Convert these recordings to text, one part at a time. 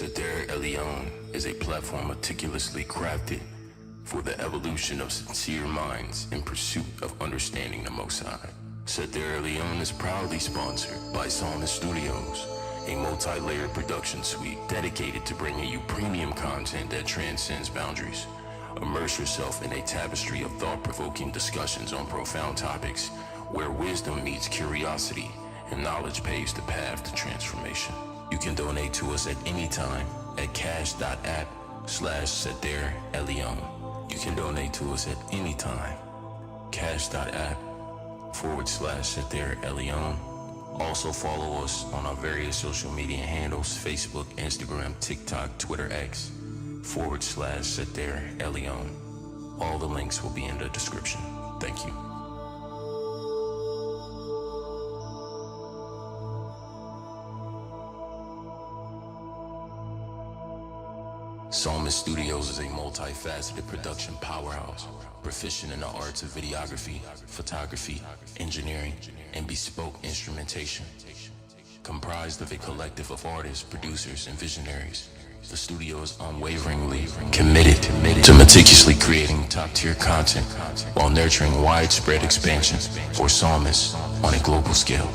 Seder Elion is a platform meticulously crafted for the evolution of sincere minds in pursuit of understanding the Most High. Seder Elion is proudly sponsored by Psalmist Studios, a multi-layered production suite dedicated to bringing you premium content that transcends boundaries. Immerse yourself in a tapestry of thought-provoking discussions on profound topics where wisdom meets curiosity and knowledge paves the path to transformation. You can donate to us at any time at cash.app/Seder Elion. You can donate to us at any time. Cash.app/Seder Elion. Also follow us on our various social media handles, Facebook, Instagram, TikTok, Twitter, X/Seder Elion. All the links will be in the description. Thank you. Psalmist Studios is a multifaceted production powerhouse, proficient in the arts of videography, photography, engineering, and bespoke instrumentation. Comprised of a collective of artists, producers, and visionaries, the studio is unwaveringly committed to meticulously creating top-tier content while nurturing widespread expansion for psalmists on a global scale.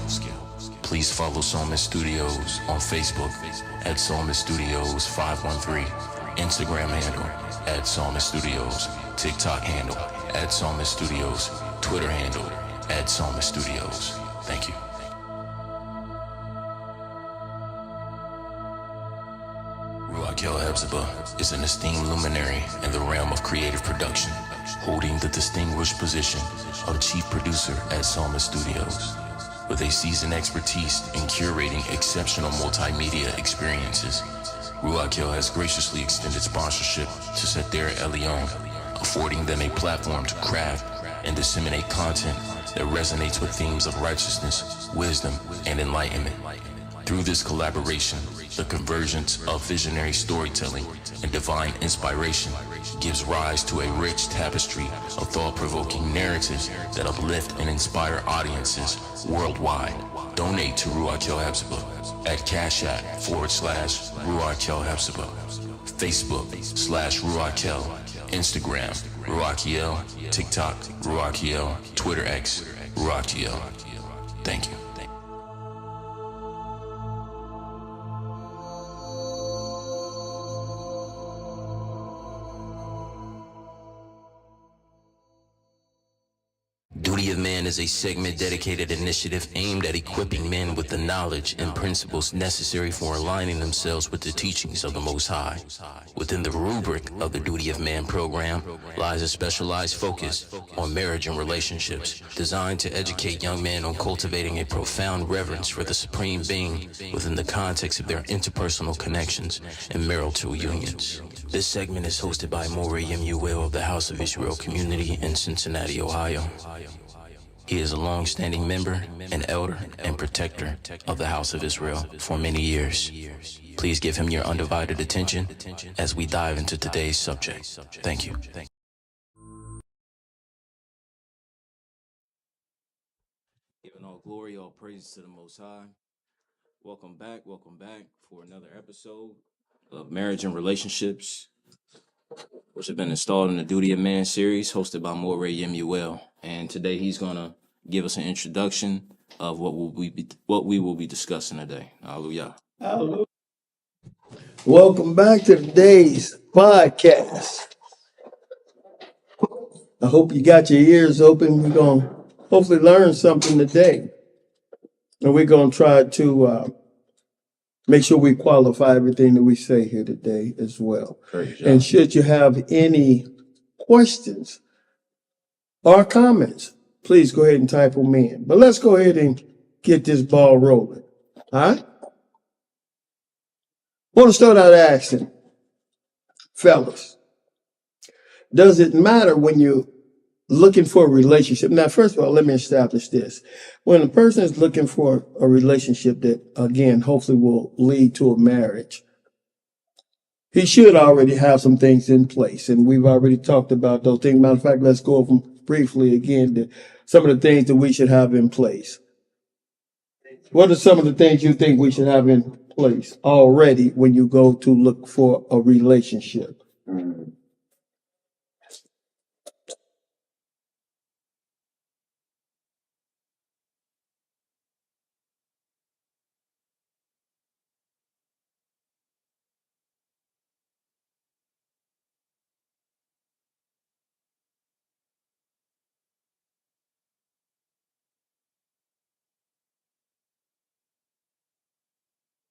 Please follow Psalmist Studios on Facebook at Psalmist Studios 513, Instagram handle at Psalmist Studios, TikTok handle at Psalmist Studios, Twitter handle at Psalmist Studios. Thank you. Ruach El-Hepzibah is an esteemed luminary in the realm of creative production, holding the distinguished position of chief producer at Psalmist Studios. With a seasoned expertise in curating exceptional multimedia experiences, Ruach El has graciously extended sponsorship to Seder Elion, affording them a platform to craft and disseminate content that resonates with themes of righteousness, wisdom, and enlightenment. Through this collaboration, the convergence of visionary storytelling and divine inspiration gives rise to a rich tapestry of thought-provoking narratives that uplift and inspire audiences worldwide. Donate to Ruach El-Hepzibah at Cash App/Ruach El-Hepzibah, Facebook/Ruach El, Instagram Ruach El, TikTok Ruach El, Twitter X Ruach El. Thank you. Duty of Man is a segment-dedicated initiative aimed at equipping men with the knowledge and principles necessary for aligning themselves with the teachings of the Most High. Within the rubric of the Duty of Man program lies a specialized focus on marriage and relationships, designed to educate young men on cultivating a profound reverence for the Supreme Being within the context of their interpersonal connections and marital unions. This segment is hosted by Morey Yemuel of the House of Israel community in Cincinnati, Ohio. He is a long-standing member, an elder, and protector of the House of Israel for many years. Please give him your undivided attention as we dive into today's subject. Thank you. Giving all glory, all praise to the Most High. Welcome back for another episode of Marriage and Relationships, which have been installed in the Duty of Man series, hosted by Morey Yemuel. And today he's gonna give us an introduction of what we will be discussing today. Hallelujah. Hallelujah. Welcome back to today's podcast. I hope you got your ears open. We're going to hopefully learn something today. And we're going to try to make sure we qualify everything that we say here today as well. And should you have any questions or comments, please go ahead and type them in. But let's go ahead and get this ball rolling. All right? I want to start out asking, fellas, does it matter when you're looking for a relationship? Now, first of all, let me establish this. When a person is looking for a relationship that, again, hopefully will lead to a marriage, he should already have some things in place. And we've already talked about those things. Matter of fact, let's go over them briefly again, some of the things that we should have in place. What are some of the things you think we should have in place already when you go to look for a relationship? Mm.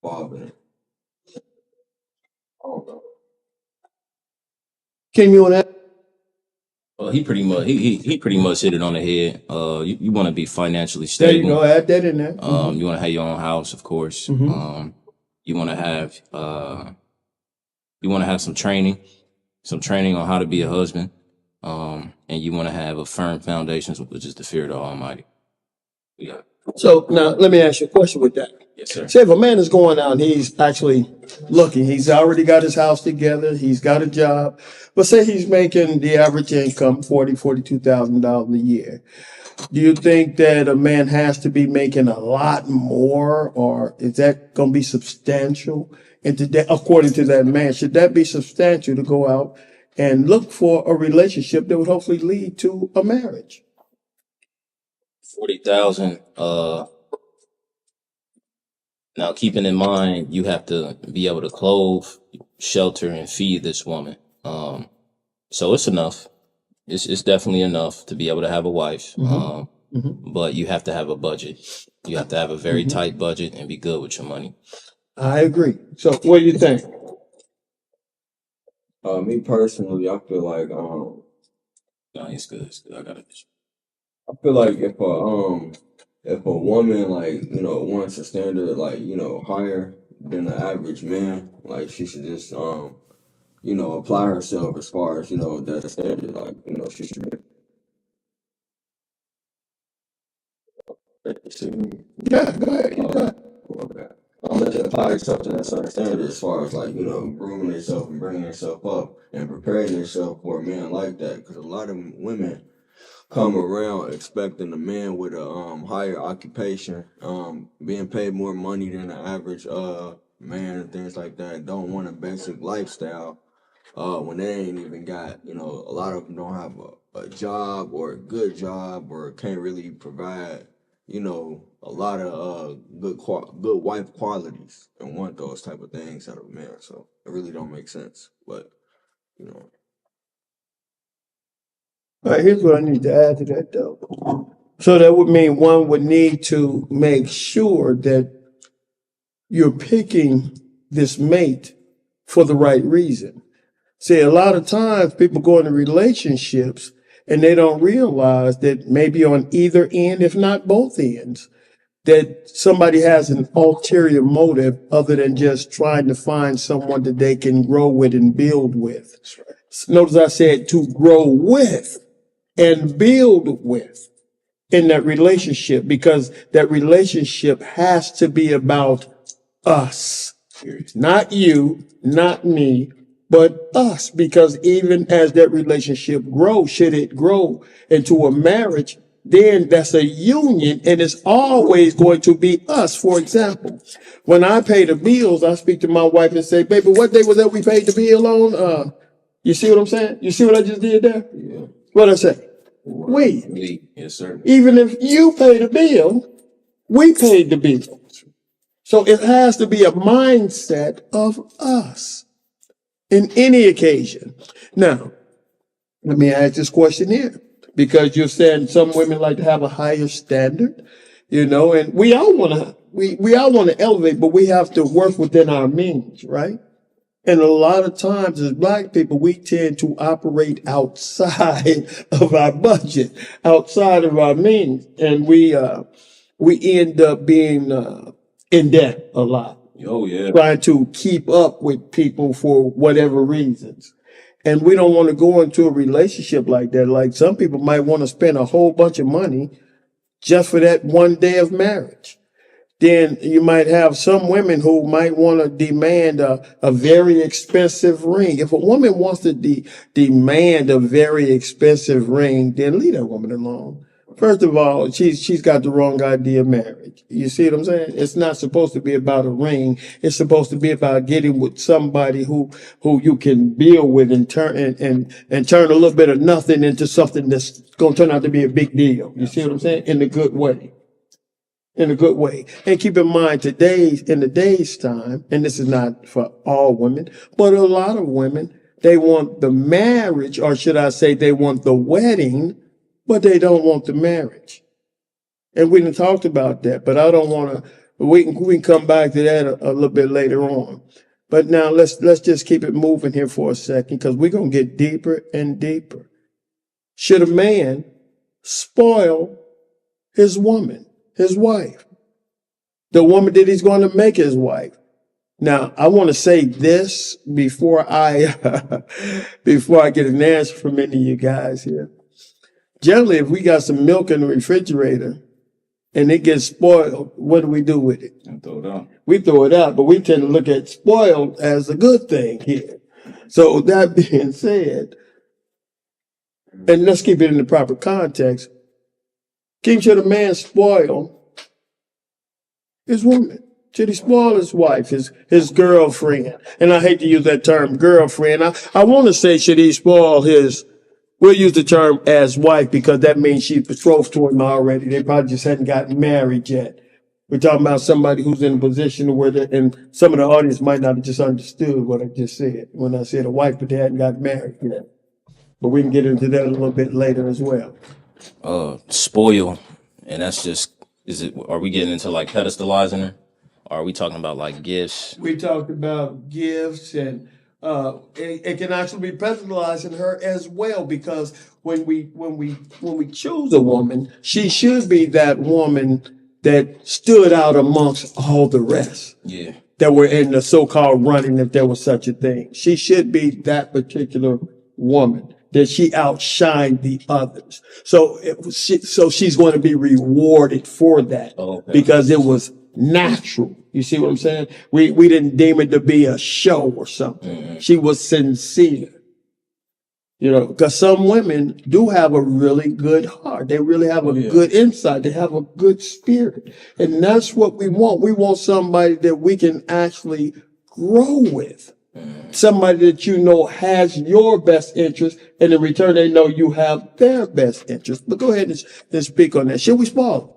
Bobbing. I don't know. Can you on that? Well, he pretty much hit it on the head. You want to be financially There you stable. go. Add that in there. You want to have your own house, of course. You want to have some training on how to be a husband. And you want to have a firm foundation, which is the fear of the Almighty. Yeah. So now let me ask you a question with that. Yes, sir. Say if a man is going out and he's actually looking, he's already got his house together, he's got a job, but say he's making the average income $42,000 a year. Do you think that a man has to be making a lot more, or is that going to be substantial? And today, according to that man, should that be substantial to go out and look for a relationship that would hopefully lead to a marriage? 40,000. Now keeping in mind, you have to be able to clothe, shelter, and feed this woman. So it's enough. It's definitely enough to be able to have a wife. But you have to have a budget. You have to have a very tight budget and be good with your money. I agree. So what do you think? Me personally, I feel like No, it's good. It's good. I got it. I feel like if a woman wants a standard higher than the average man, like she should just apply herself as far as that standard, she should Yeah, go ahead. You got it. apply herself to that certain standard as far as grooming herself and bringing herself up and preparing herself for a man like that, because a lot of women come around expecting a man with a higher occupation, being paid more money than the average man and things like that. Don't want a basic lifestyle when they ain't even got a lot of them don't have a job or a good job or can't really provide a lot of good wife qualities and want those type of things out of a man. So it really don't make sense, but you know. All right, here's what I need to add to that, though. So that would mean one would need to make sure that you're picking this mate for the right reason. See, a lot of times people go into relationships and they don't realize that maybe on either end, if not both ends, that somebody has an ulterior motive other than just trying to find someone that they can grow with and build with. Notice I said to grow with and build with in that relationship, because that relationship has to be about us, not you, not me, but us. Because even as that relationship grows, should it grow into a marriage, then that's a union and it's always going to be us. For example, when I pay the bills, I speak to my wife and say, baby, what day was that we paid the bill on? You see what I'm saying? You see what I just did there? Yeah. What I say? We. Yes, sir. Even if you pay the bill, we paid the bill. So it has to be a mindset of us in any occasion. Now, let me ask this question here, because you're saying some women like to have a higher standard, and we all want to elevate, but we have to work within our means, right? And a lot of times as Black people, we tend to operate outside of our budget, outside of our means. And we end up being in debt a lot, Oh, yeah. trying to keep up with people for whatever reasons. And we don't want to go into a relationship like that. Like some people might want to spend a whole bunch of money just for that one day of marriage. Then you might have some women who might want to demand a very expensive ring. If a woman wants to demand a very expensive ring, then leave that woman alone. First of all, she's got the wrong idea of marriage. You see what I'm saying? It's not supposed to be about a ring. It's supposed to be about getting with somebody who you can build with and turn a little bit of nothing into something that's gonna turn out to be a big deal. You see what I'm saying? In a good way. In a good way. And keep in mind in today's time, and this is not for all women, but a lot of women, they want the marriage, or should I say they want the wedding, but they don't want the marriage. And we done talked about that, but I don't want to, we can come back to that a little bit later on. But now let's just keep it moving here for a second, because we're going to get deeper and deeper. Should a man spoil his woman, his wife, the woman that he's going to make his wife? Now, I want to say this before I get an answer from any of you guys here. Generally, if we got some milk in the refrigerator and it gets spoiled, what do we do with it? And throw it out. We throw it out, but we tend to look at spoiled as a good thing here. So that being said, and let's keep it in the proper context, should a man spoil his woman? Should he spoil his wife, his girlfriend? And I hate to use that term, girlfriend. I want to say, should he spoil we'll use the term as wife, because that means she's betrothed to him already. They probably just hadn't gotten married yet. We're talking about somebody who's in a position where, and some of the audience might not have just understood what I just said when I said a wife, but they hadn't gotten married yet. But we can get into that a little bit later as well. Spoil, and that's just, are we getting into like pedestalizing her? Or are we talking about like gifts? We talked about gifts, and it can actually be personalizing her as well, because when we choose a woman, she should be that woman that stood out amongst all the rest. Yeah. That were in the so-called running, if there was such a thing. She should be that particular woman, that she outshined the others. So she's going to be rewarded for that. Oh, okay. Because it was natural. You see what I'm saying? We didn't deem it to be a show or something. Mm-hmm. She was sincere. You know, because some women do have a really good heart. They really have a good insight. They have a good spirit. And that's what we want. We want somebody that we can actually grow with. Somebody that you know has your best interest, and in return, they know you have their best interest. But go ahead and speak on that. Should we spoil?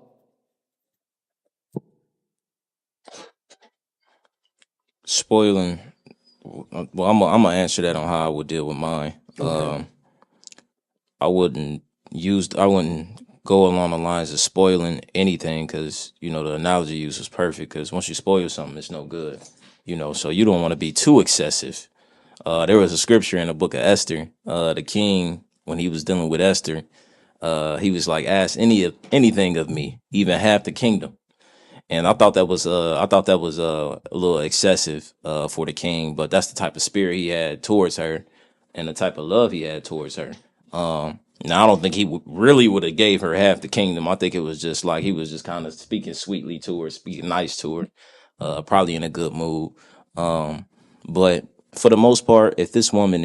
Spoiling. Well, I'm gonna answer that on how I would deal with mine. Okay. I wouldn't go along the lines of spoiling anything, because the analogy used was perfect. Because once you spoil something, it's no good. So you don't want to be too excessive. There was a scripture in the book of Esther. The king, when he was dealing with Esther, he was like, "Ask anything of me, even half the kingdom." And I thought that was a little excessive for the king, but that's the type of spirit he had towards her, and the type of love he had towards her. Now I don't think he really would have gave her half the kingdom. I think it was just like he was just kind of speaking sweetly to her, speaking nice to her, probably in a good mood. But for the most part, if this woman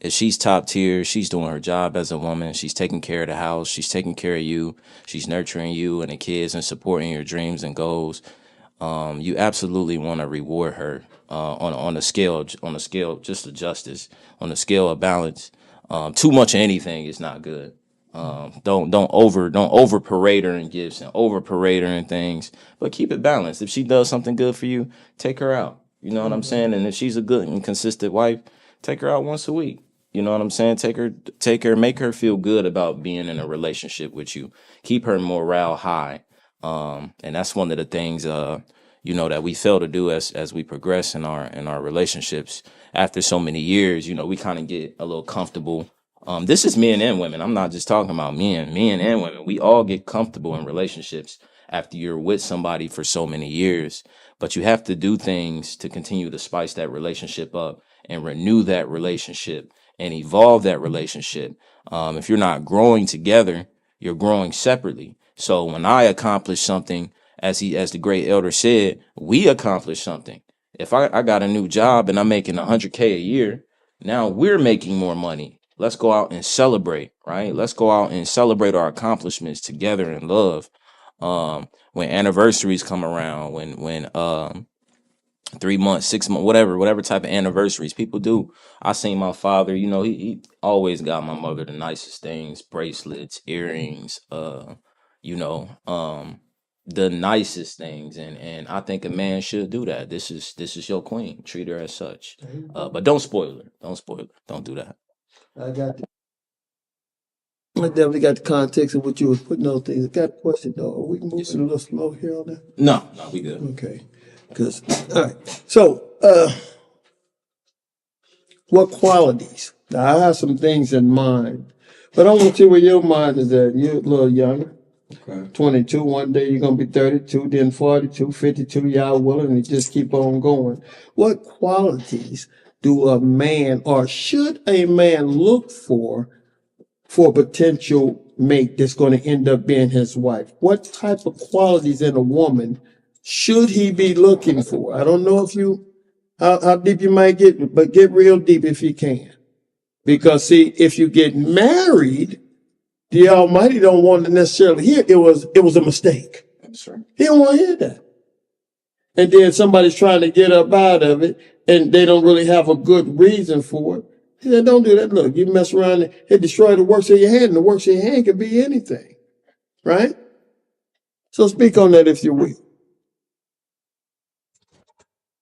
if she's top tier, she's doing her job as a woman, she's taking care of the house, she's taking care of you, she's nurturing you and the kids and supporting your dreams and goals, you absolutely want to reward her on a scale just of justice, on a scale of balance. Too much of anything is not good. Don't over parade her in gifts and over parade her in things, but keep it balanced. If she does something good for you, take her out. You know what I'm saying? And if she's a good and consistent wife, take her out once a week. You know what I'm saying? Take her, make her feel good about being in a relationship with you. Keep her morale high. And that's one of the things, that we fail to do as we progress in our relationships. After so many years, we kind of get a little comfortable. This is men and women. I'm not just talking about men and women. We all get comfortable in relationships after you're with somebody for so many years, but you have to do things to continue to spice that relationship up and renew that relationship and evolve that relationship. If you're not growing together, you're growing separately. So when I accomplish something, as the great elder said, we accomplish something. If I got a new job and I'm making $100K a year, now we're making more money. let's go out and celebrate, right? Let's go out and celebrate our accomplishments together in love. When anniversaries come around, when 3 months, 6 months, whatever type of anniversaries people do. I seen my father, he always got my mother the nicest things, bracelets, earrings, you know, um, the nicest things. And I think a man should do that. This is your queen. Treat her as such. But don't spoil her. Don't spoil her. Don't do that. I got the, I definitely got the context of what you was putting those things. I got a question though. Are we moving a little slow here on that? No, we good. Okay. Because, all right. So, what qualities? Now, I have some things in mind, but I want to see where your mind is at. You're a little younger. Okay. 22, one day you're going to be 32, then 42, 52, y'all willing to just keep on going. What qualities do a man or should a man look for a potential mate that's going to end up being his wife? What type of qualities in a woman should he be looking for? I don't know if how deep you might get, but get real deep if you can. Because see, if you get married, the Almighty don't want to necessarily hear it was a mistake. That's right. He don't want to hear that. And then somebody's trying to get up out of it and they don't really have a good reason for it. He said, don't do that. Look, you mess around and it destroy the works of your hand, and the works of your hand could be anything. Right? So speak on that if you will.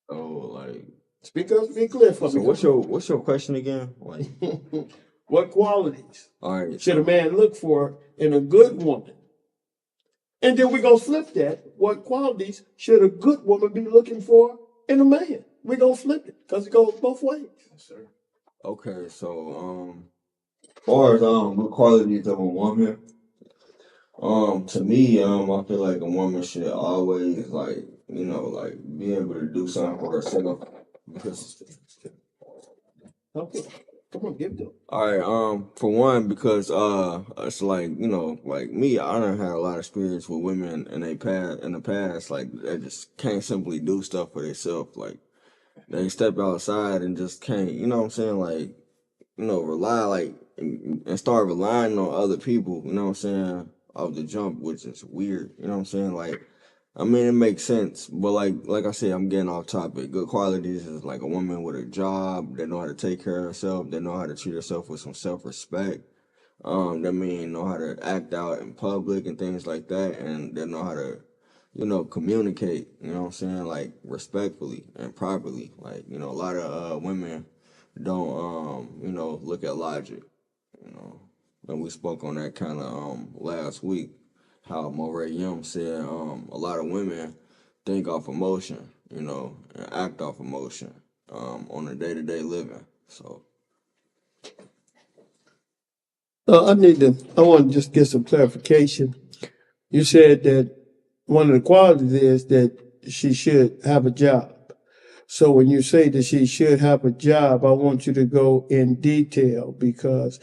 Oh, like, Speak clear for so me. what's your question again? Like, What qualities all right, should a man look for in a good woman? And then we're going to flip that. What qualities should a good woman be looking for in a man? We're going to flip it because it goes both ways. Yes, sir. okay, so as far as what qualities of a woman, to me, I feel like a woman should always like be able to do something for herself. Because, Okay. Come on, give it to him. all right, for one, because it's like like me, I done had a lot of experience with women in the past, like they just can't simply do stuff for themselves, like they step outside and just can't, you know what I'm saying, like rely like and start relying on other people, you know what I'm saying, off the jump, which is weird, you know what I'm saying, like. I mean, it makes sense, but like I said, I'm getting off topic. Good qualities is like a woman with a job that know how to take care of herself, that know how to treat herself with some self-respect. That mean know how to act out in public and things like that, and that know how to, communicate. You know what I'm saying, like respectfully and properly. Like a lot of women don't look at logic. You know, and we spoke on that kind of last week. How Moray Yum said a lot of women think off emotion, and act off emotion on a day-to-day living. So I want to just get some clarification. You said that one of the qualities is that she should have a job. So when you say that she should have a job, I want you to go in detail because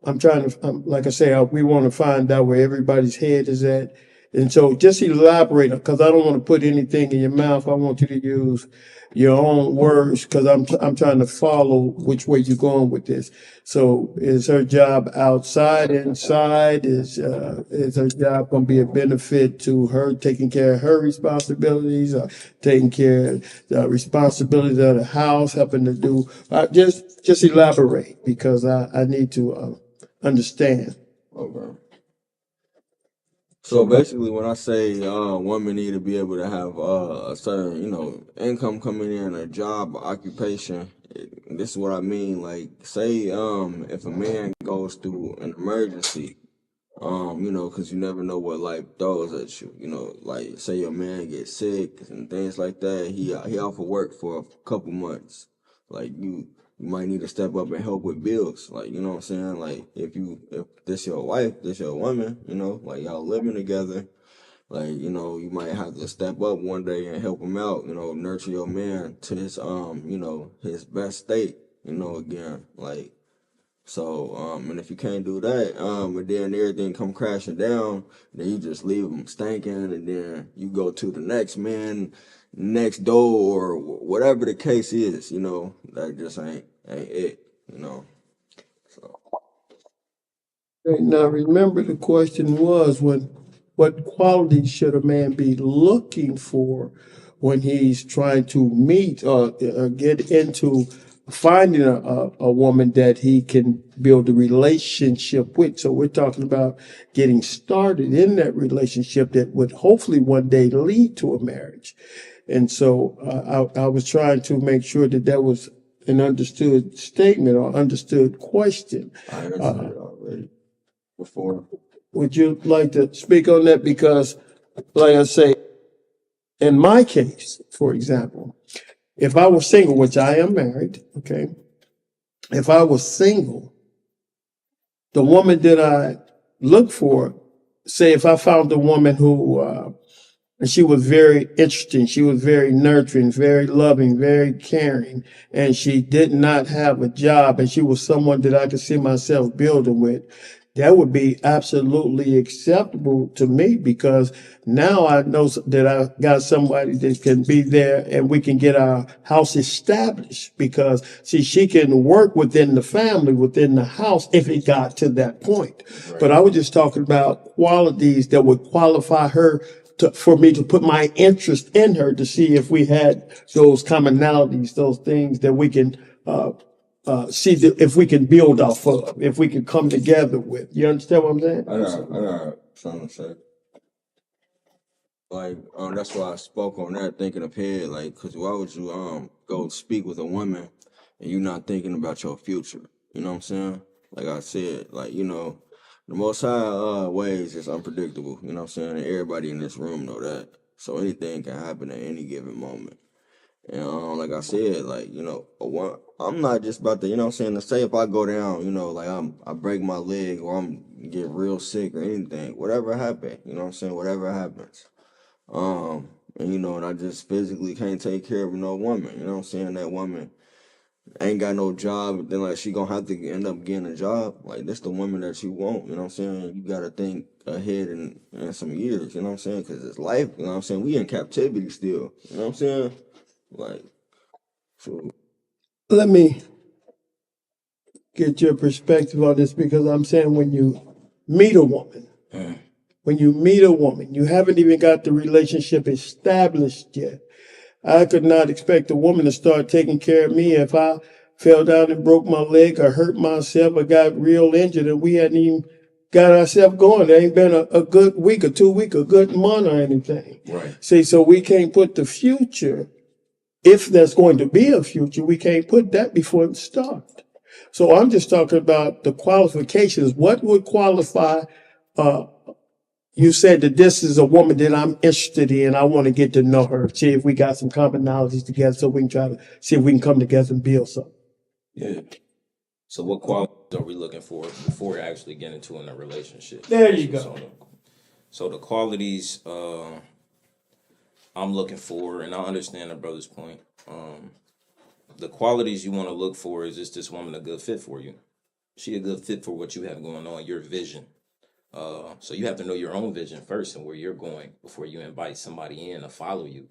I'm trying to, like I say, we want to find out where everybody's head is at. And so just elaborate, because I don't want to put anything in your mouth. I want you to use your own words because I'm trying to follow which way you're going with this. So is her job outside, inside? Is her job going to be a benefit to her taking care of her responsibilities, or taking care of the responsibilities of the house, helping to do? Just elaborate because I need to understand. okay. So basically, when I say women need to be able to have a certain, income coming in, a job, occupation, this is what I mean. Like, say, if a man goes through an emergency, because you never know what life throws at you. Like, say your man gets sick and things like that. He off of work for a couple months. Like you might need to step up and help with bills. Like, you know what I'm saying? Like if this your wife, this your woman, like y'all living together, like, you might have to step up one day and help him out, nurture your man to his his best state, again. Like so, and if you can't do that, and then everything come crashing down, then you just leave them stinking, and then you go to the next man next door or whatever the case is, that just ain't it, Okay, now remember the question was what qualities should a man be looking for when he's trying to meet or get into finding a woman that he can build a relationship with. So we're talking about getting started in that relationship that would hopefully one day lead to a marriage. And so I was trying to make sure that that was an understood statement or understood question. I answered Uh, it already before. would you like to speak on that? Because, like I say, in my case, for example, if I was single, which I am married, okay, if I was single, the woman that I look for, say, if I found a woman who, and she was very interesting, she was very nurturing, very loving, very caring, and she did not have a job, and she was someone that I could see myself building with, that would be absolutely acceptable to me because now I know that I got somebody that can be there and we can get our house established because see, she can work within the family, within the house if it got to that point. But Right. I was just talking about qualities that would qualify her for me to put my interest in her to see if we had those commonalities, those things that we can see if we can build off of, if we can come together with. You understand what I'm saying? I got something to say. Like, that's why I spoke on that, thinking ahead. Like, cause why would you go speak with a woman and you not thinking about your future? You know what I'm saying? Like I said, like the Most High ways is unpredictable. You know what I'm saying? And everybody in this room know that. So anything can happen at any given moment. And like I said, like I'm not just about to, you know what I'm saying, to say if I go down, like I break my leg or I'm get real sick or anything, whatever happened, you know what I'm saying, whatever happens. And I just physically can't take care of no woman, you know what I'm saying? That woman ain't got no job, then like she gonna have to end up getting a job. Like this the woman that you want, you know what I'm saying? You gotta think ahead in some years, you know what I'm saying? Cause it's life, you know what I'm saying? We in captivity still, you know what I'm saying? Like, so Let me get your perspective on this because I'm saying when you meet a woman, Mm. when you meet a woman, you haven't even got the relationship established yet. I could not expect a woman to start taking care of me if I fell down and broke my leg or hurt myself or got real injured and we hadn't even got ourselves going. There ain't been a good week or 2 weeks, a good month or anything. Right. See, so we can't put the future, if there's going to be a future, we can't put that before the start. So I'm just talking about the qualifications. What would qualify? Uh, you said that this is a woman that I'm interested in. I want to get to know her, see if we got some commonalities together, so we can try to see if we can come together and build something. Yeah. So what qualities are we looking for before actually getting into in a relationship? There you So, go. so the qualities I'm looking for, and I understand the brother's point. The qualities you want to look for is this woman a good fit for you? She a good fit for what you have going on, your vision. So you have to know your own vision first and where you're going before you invite somebody in to follow you.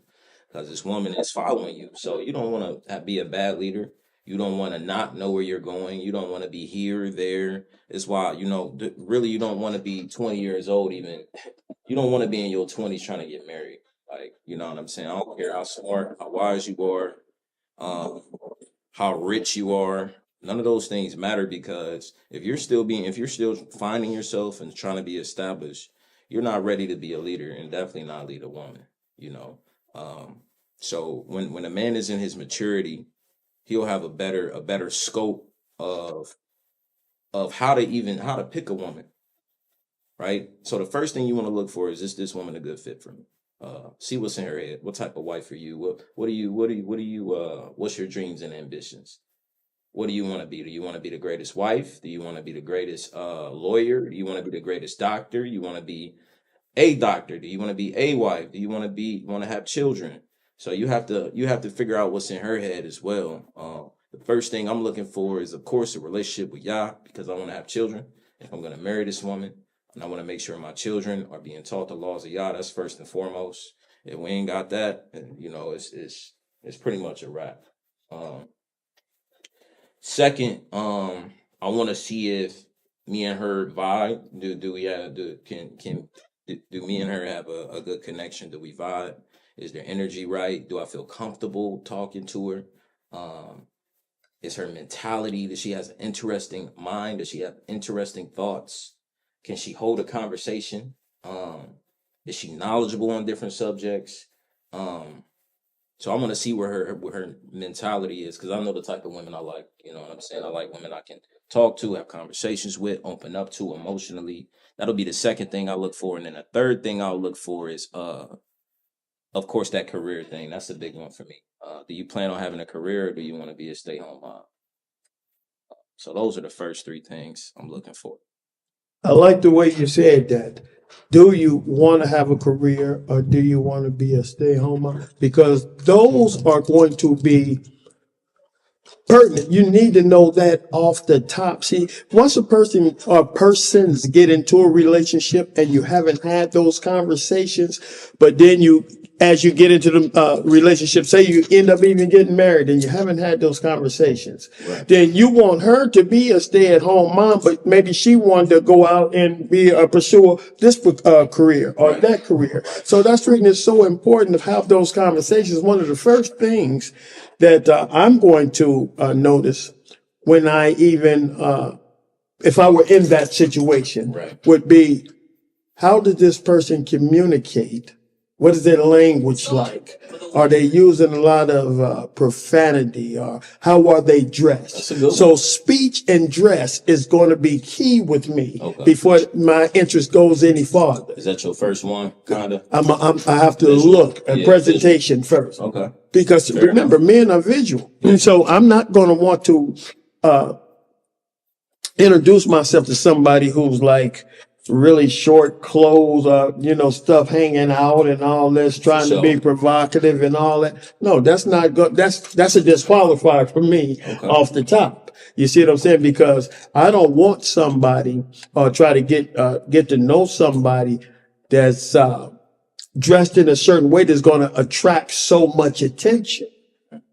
Because this woman is following you. So you don't want to be a bad leader. You don't want to not know where you're going. You don't want to be here, there. It's why, really you don't want to be 20 years old even. You don't want to be in your 20s trying to get married. Like, you know what I'm saying? I don't care how smart, how wise you are, um, how rich you are. None of those things matter because if you're still finding yourself and trying to be established, you're not ready to be a leader and definitely not lead a woman, you know. Um, so when a man is in his maturity, he'll have a better scope of how to pick a woman, right? So the first thing you want to look for is this woman a good fit for me? See what's in her head. What type of wife are you? What's your dreams and ambitions? What do you want to be? Do you want to be the greatest wife? Do you want to be the greatest lawyer? Do you want to be the greatest doctor? You want to be a doctor? Do you want to be a wife? Do you want to have children? So you have to figure out what's in her head as well. The first thing I'm looking for is, of course, a relationship with Yah because I want to have children. If I'm going to marry this woman, and I want to make sure my children are being taught the laws of Yah. That's first and foremost. If we ain't got that, it's pretty much a wrap. Second, I want to see if me and her vibe? Do we have do me and her have a good connection? Do we vibe? Is their energy right? Do I feel comfortable talking to her? Is her mentality, does she has an interesting mind? Does she have interesting thoughts? Can she hold a conversation? Is she knowledgeable on different subjects? So I want to see where her mentality is, because I know the type of women I like. You know what I'm saying? I like women I can talk to, have conversations with, open up to emotionally. That'll be the second thing I look for, and then the third thing I'll look for is, of course, that career thing. That's a big one for me. Do you plan on having a career, or do you want to be a stay-home mom? So those are the first three things I'm looking for. I like the way you said that. Do you want to have a career or do you want to be a stay-home mom? Because those are going to be pertinent. You need to know that off the top. See, once a person or persons get into a relationship and you haven't had those conversations, but then as you get into the relationship, say you end up even getting married and you haven't had those conversations, right, then you want her to be a stay-at-home mom, but maybe she wanted to go out and pursue this career or that career. So that's the reason it's so important to have those conversations. One of the first things that I'm going to notice when I even, if I were in that situation, right, would be, how did this person communicate? What is their language like? Are they using a lot of profanity? Or how are they dressed? So speech and dress is going to be key with me before my interest goes any farther. Is that your first one, kind of? I have to look at presentation first. Okay. Because remember, men are visual. And so I'm not going to want to introduce myself to somebody who's like really short clothes, stuff hanging out and all this, trying to be provocative and all that. No, that's not good. That's a disqualifier for me off the top. You see what I'm saying? Because I don't want somebody or try to get to know somebody that's dressed in a certain way that's going to attract so much attention.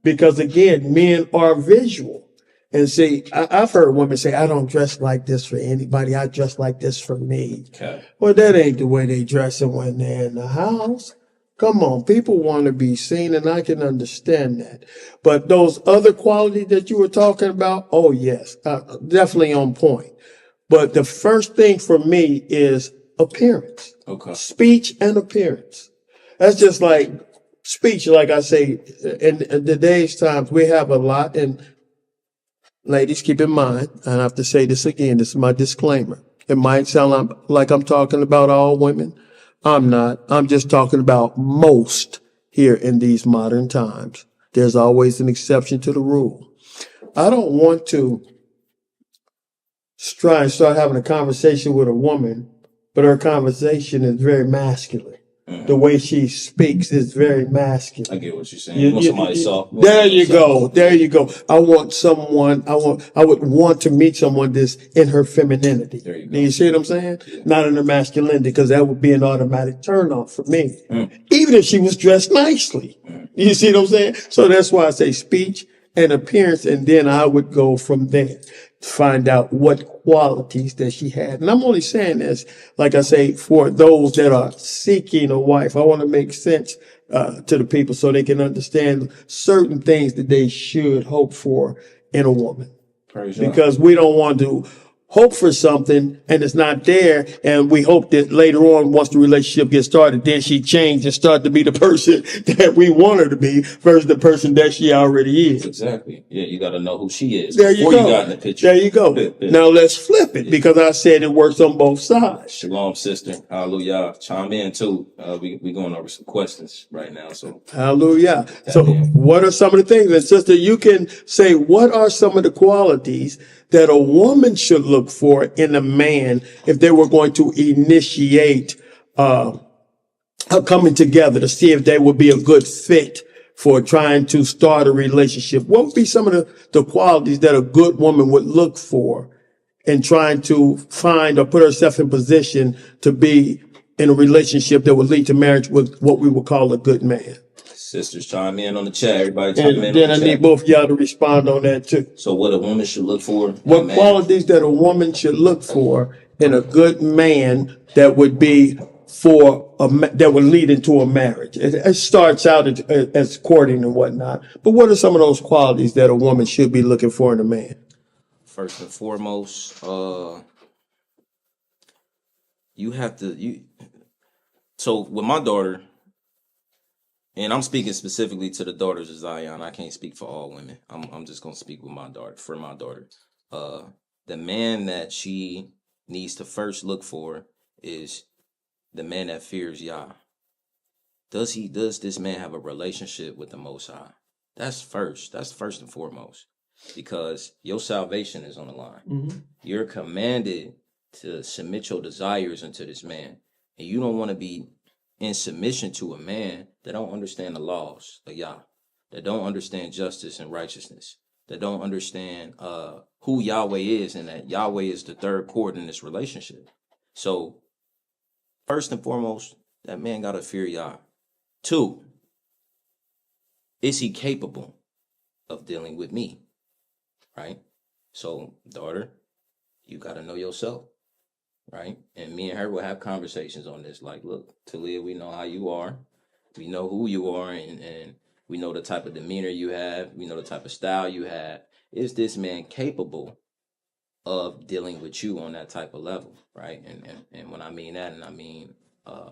Because again, men are visual. And see, I've heard women say, I don't dress like this for anybody. I dress like this for me. Okay. Well, that ain't the way they dressing when they're in the house. Come on, people want to be seen, and I can understand that. But those other qualities that you were talking about, oh yes, definitely on point. But the first thing for me is appearance. Okay. Speech and appearance. That's just like speech, like I say, in today's times, we have a lot, and ladies, keep in mind, and I have to say this again, this is my disclaimer. It might sound like I'm talking about all women. I'm not. I'm just talking about most here in these modern times. There's always an exception to the rule. I don't want to try and start having a conversation with a woman, but her conversation is very masculine. The way she speaks is very masculine. I get what you're saying. You want somebody soft. There you go. There you go. I would want to meet someone that's in her femininity. There you go. You see what I'm saying? Yeah. Not in her masculinity, because that would be an automatic turn off for me. Even if she was dressed nicely. You see what I'm saying? So that's why I say speech and appearance, and then I would go from there to find out what qualities that she had. And I'm only saying this, like I say, for those that are seeking a wife. I want to make sense to the people so they can understand certain things that they should hope for in a woman. Because we don't want to hope for something and it's not there, and we hope that later on, once the relationship gets started, then she changed and start to be the person that we want her to be versus the person that she already is. Exactly. Yeah, you got to know who she is there before you got in the picture. There you go. Now let's flip it, because I said it works on both sides. Shalom, sister. Hallelujah. Chime in too. We going over some questions right now. So hallelujah. So what are some of the things? And sister, you can say, what are some of the qualities that a woman should look for in a man if they were going to initiate a coming together to see if they would be a good fit for trying to start a relationship? What would be some of the qualities that a good woman would look for in trying to find or put herself in position to be in a relationship that would lead to marriage with what we would call a good man? Sisters chime in on the chat. Everybody chime in And on then I the need chat. both of y'all to respond on that too. So, what a woman should look for in a What man? qualities that a woman should look for in a good man that would be that would lead into a marriage? It starts out as courting and whatnot, but what are some of those qualities that a woman should be looking for in a man? First and foremost, you have to So with my daughter, and I'm speaking specifically to the daughters of Zion. I can't speak for all women. I'm just gonna speak with my daughter for my daughter. The man that she needs to first look for is the man that fears Yah. Does this man have a relationship with the Most High? That's first and foremost, because your salvation is on the line. You're commanded to submit your desires unto this man, and you don't want to be in submission to a man that don't understand the laws of Yah, that don't understand justice and righteousness, that don't understand who Yahweh is, and that Yahweh is the third chord in this relationship. So first and foremost, that man gotta fear Yah. 2, is he capable of dealing with me? Right? So, daughter, you gotta know yourself, right? And me and her will have conversations on this. Like, look, Talia, we know how you are. We know who you are, and we know the type of demeanor you have. We know the type of style you have. Is this man capable of dealing with you on that type of level, right? And when I mean that, and I mean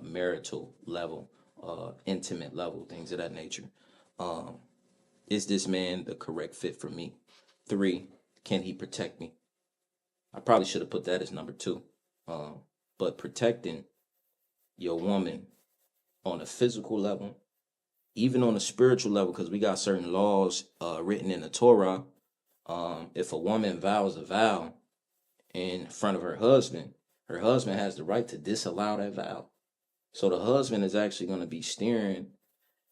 marital level, intimate level, things of that nature. Is this man the correct fit for me? 3, can he protect me? I probably should have put that as number 2. But protecting your woman on a physical level, even on a spiritual level, because we got certain laws written in the Torah. If a woman vows a vow in front of her husband has the right to disallow that vow. So the husband is actually going to be steering,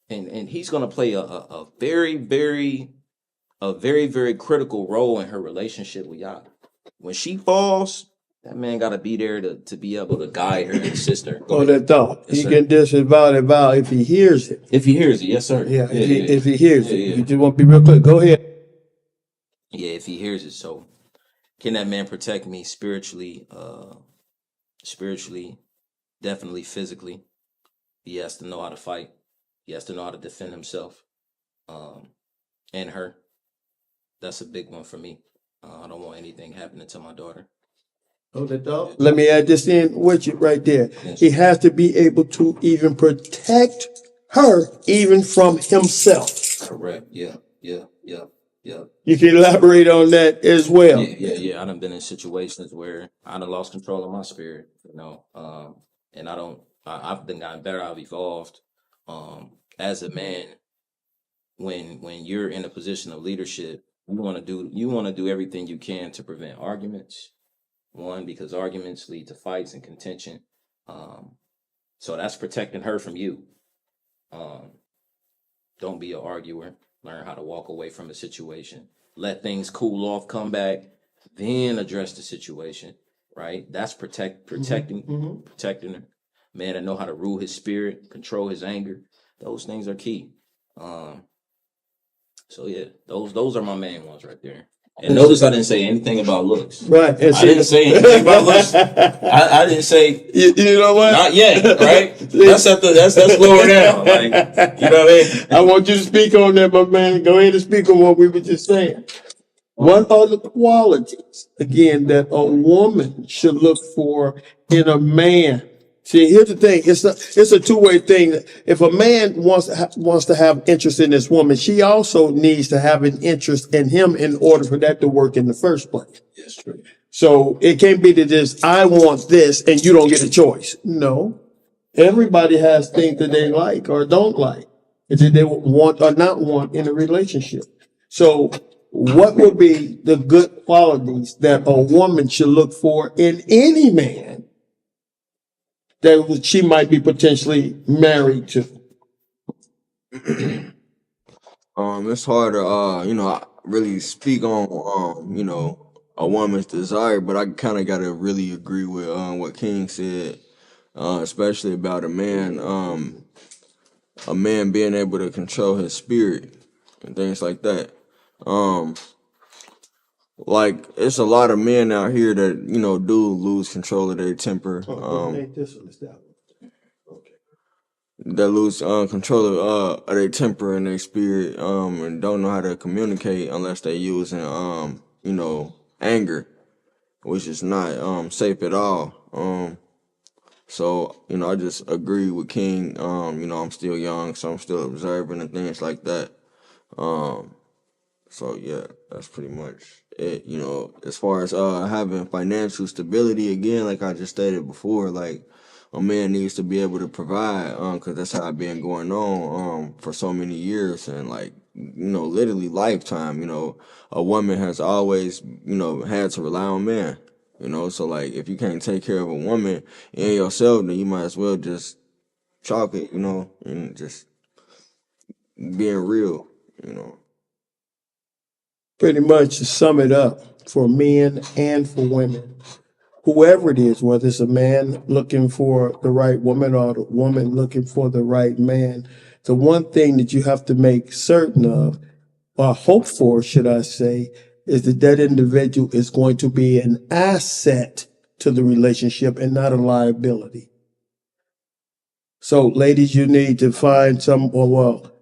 and he's going to play a very, very critical role in her relationship with Yah. When she falls, that man got to be there to be able to guide her and assist her. Oh, that thought. Yes, He sir. can disavow that vow if he hears it. If he hears it, yes, sir. Yeah, if he hears it. Yeah. You just want to be real quick. Go ahead. Yeah, if he hears it. So can that man protect me spiritually, definitely physically? He has to know how to fight. He has to know how to defend himself, and her. That's a big one for me. I don't want anything happening to my daughter. Oh, that thought. Let me add this in with you right there. Yes. He has to be able to even protect her even from himself. Correct. Yeah. You can elaborate on that as well. Yeah. I done been in situations where I done lost control of my spirit, and I've been gotten better. I've evolved, as a man. When you're in a position of leadership, you want to do everything you can to prevent arguments. One, because arguments lead to fights and contention. So that's protecting her from you. Don't be an arguer. Learn how to walk away from a situation. Let things cool off, come back, then address the situation. Right? That's protecting her. Man that know how to rule his spirit, control his anger. Those things are key. So yeah, those are my main ones right there. And notice I didn't say anything about looks. Right. And I didn't say anything about looks. I didn't say you know what? not yet, right? That's lower down. Like, you know what I mean? I want you to speak on that, my man. Go ahead and speak on what we were just saying. What are the qualities, again, that a woman should look for in a man? See, here's the thing. It's a two-way thing. If a man wants to have interest in this woman, she also needs to have an interest in him in order for that to work in the first place. That's true. So it can't be that just, I want this and you don't get a choice. No. Everybody has things that they like or don't like, that they want or not want in a relationship. So what would be the good qualities that a woman should look for in any man that she might be potentially married to? It's hard to really speak on a woman's desire, but I kind of gotta really agree with what King said, especially about a man. a man being able to control his spirit and things like that. Like it's a lot of men out here that do lose control of their temper. Ain't this one, it's that one. Okay. That lose control of their temper and their spirit, and don't know how to communicate unless they using anger, which is not safe at all. So I just agree with King. I'm still young, so I'm still observing and things like that. So yeah, that's pretty much it. As far as having financial stability, again, like I just stated before, like a man needs to be able to provide, because that's how it been going on for so many years, and like literally lifetime. A woman has always had to rely on man. So like if you can't take care of a woman and yourself, then you might as well just chalk it, and just being real. Pretty much to sum it up for men and for women, whoever it is, whether it's a man looking for the right woman or the woman looking for the right man, the one thing that you have to make certain of, or hope for, should I say, is that that individual is going to be an asset to the relationship and not a liability. So, ladies, you need to find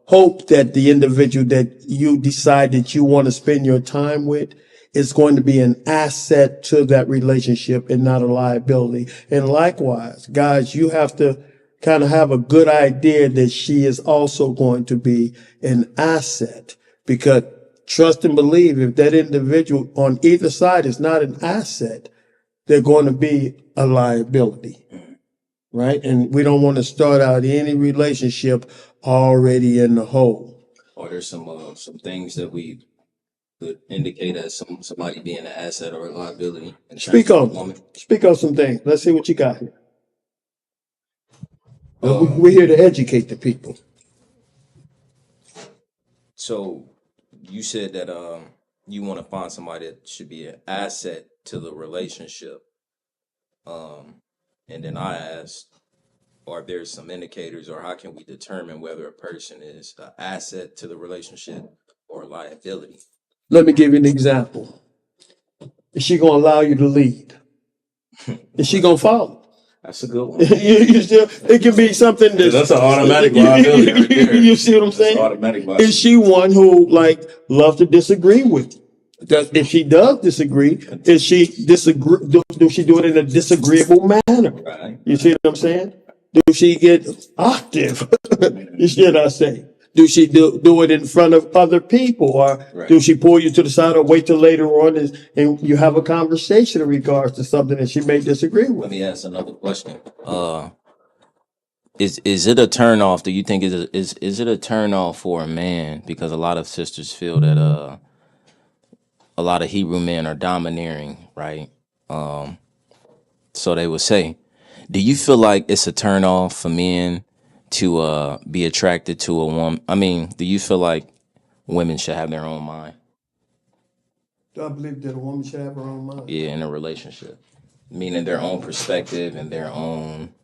hope that the individual that you decide that you want to spend your time with is going to be an asset to that relationship and not a liability. And likewise, guys, you have to kind of have a good idea that she is also going to be an asset, because trust and believe, if that individual on either side is not an asset, they're going to be a liability. Right? And we don't want to start out any relationship already in the hole. Or there's some things that we could indicate as somebody being an asset or a liability in terms Speak of a on woman. speak on some things. Let's see what you got here. Um, We're here to educate the people. So you said that you want to find somebody that should be an asset to the relationship. And then I asked, are there some indicators, or how can we determine whether a person is an asset to the relationship or a liability? Let me give you an example. Is she going to allow you to lead? Is she going to follow? That's a good one. It can be something That's an automatic liability right there. You see what I'm That's saying? automatic liability. Is she one who loves to disagree with you? If she does disagree, do she do it in a disagreeable manner? Right. You see what I'm saying? Do she get octave? Should I say? Do she do it in front of other people, or Right. do she pull you to the side, or wait till later on and you have a conversation in regards to something that she may disagree Let with? me ask another question. Is it a turn off? Do you think is it a turn off for a man? Because a lot of sisters feel that a lot of Hebrew men are domineering, right? So they would say, do you feel like it's a turn off for men to be attracted to a woman? I mean, do you feel like women should have their own mind? Do I believe that a woman should have her own mind? Yeah, in a relationship, meaning their own perspective and their own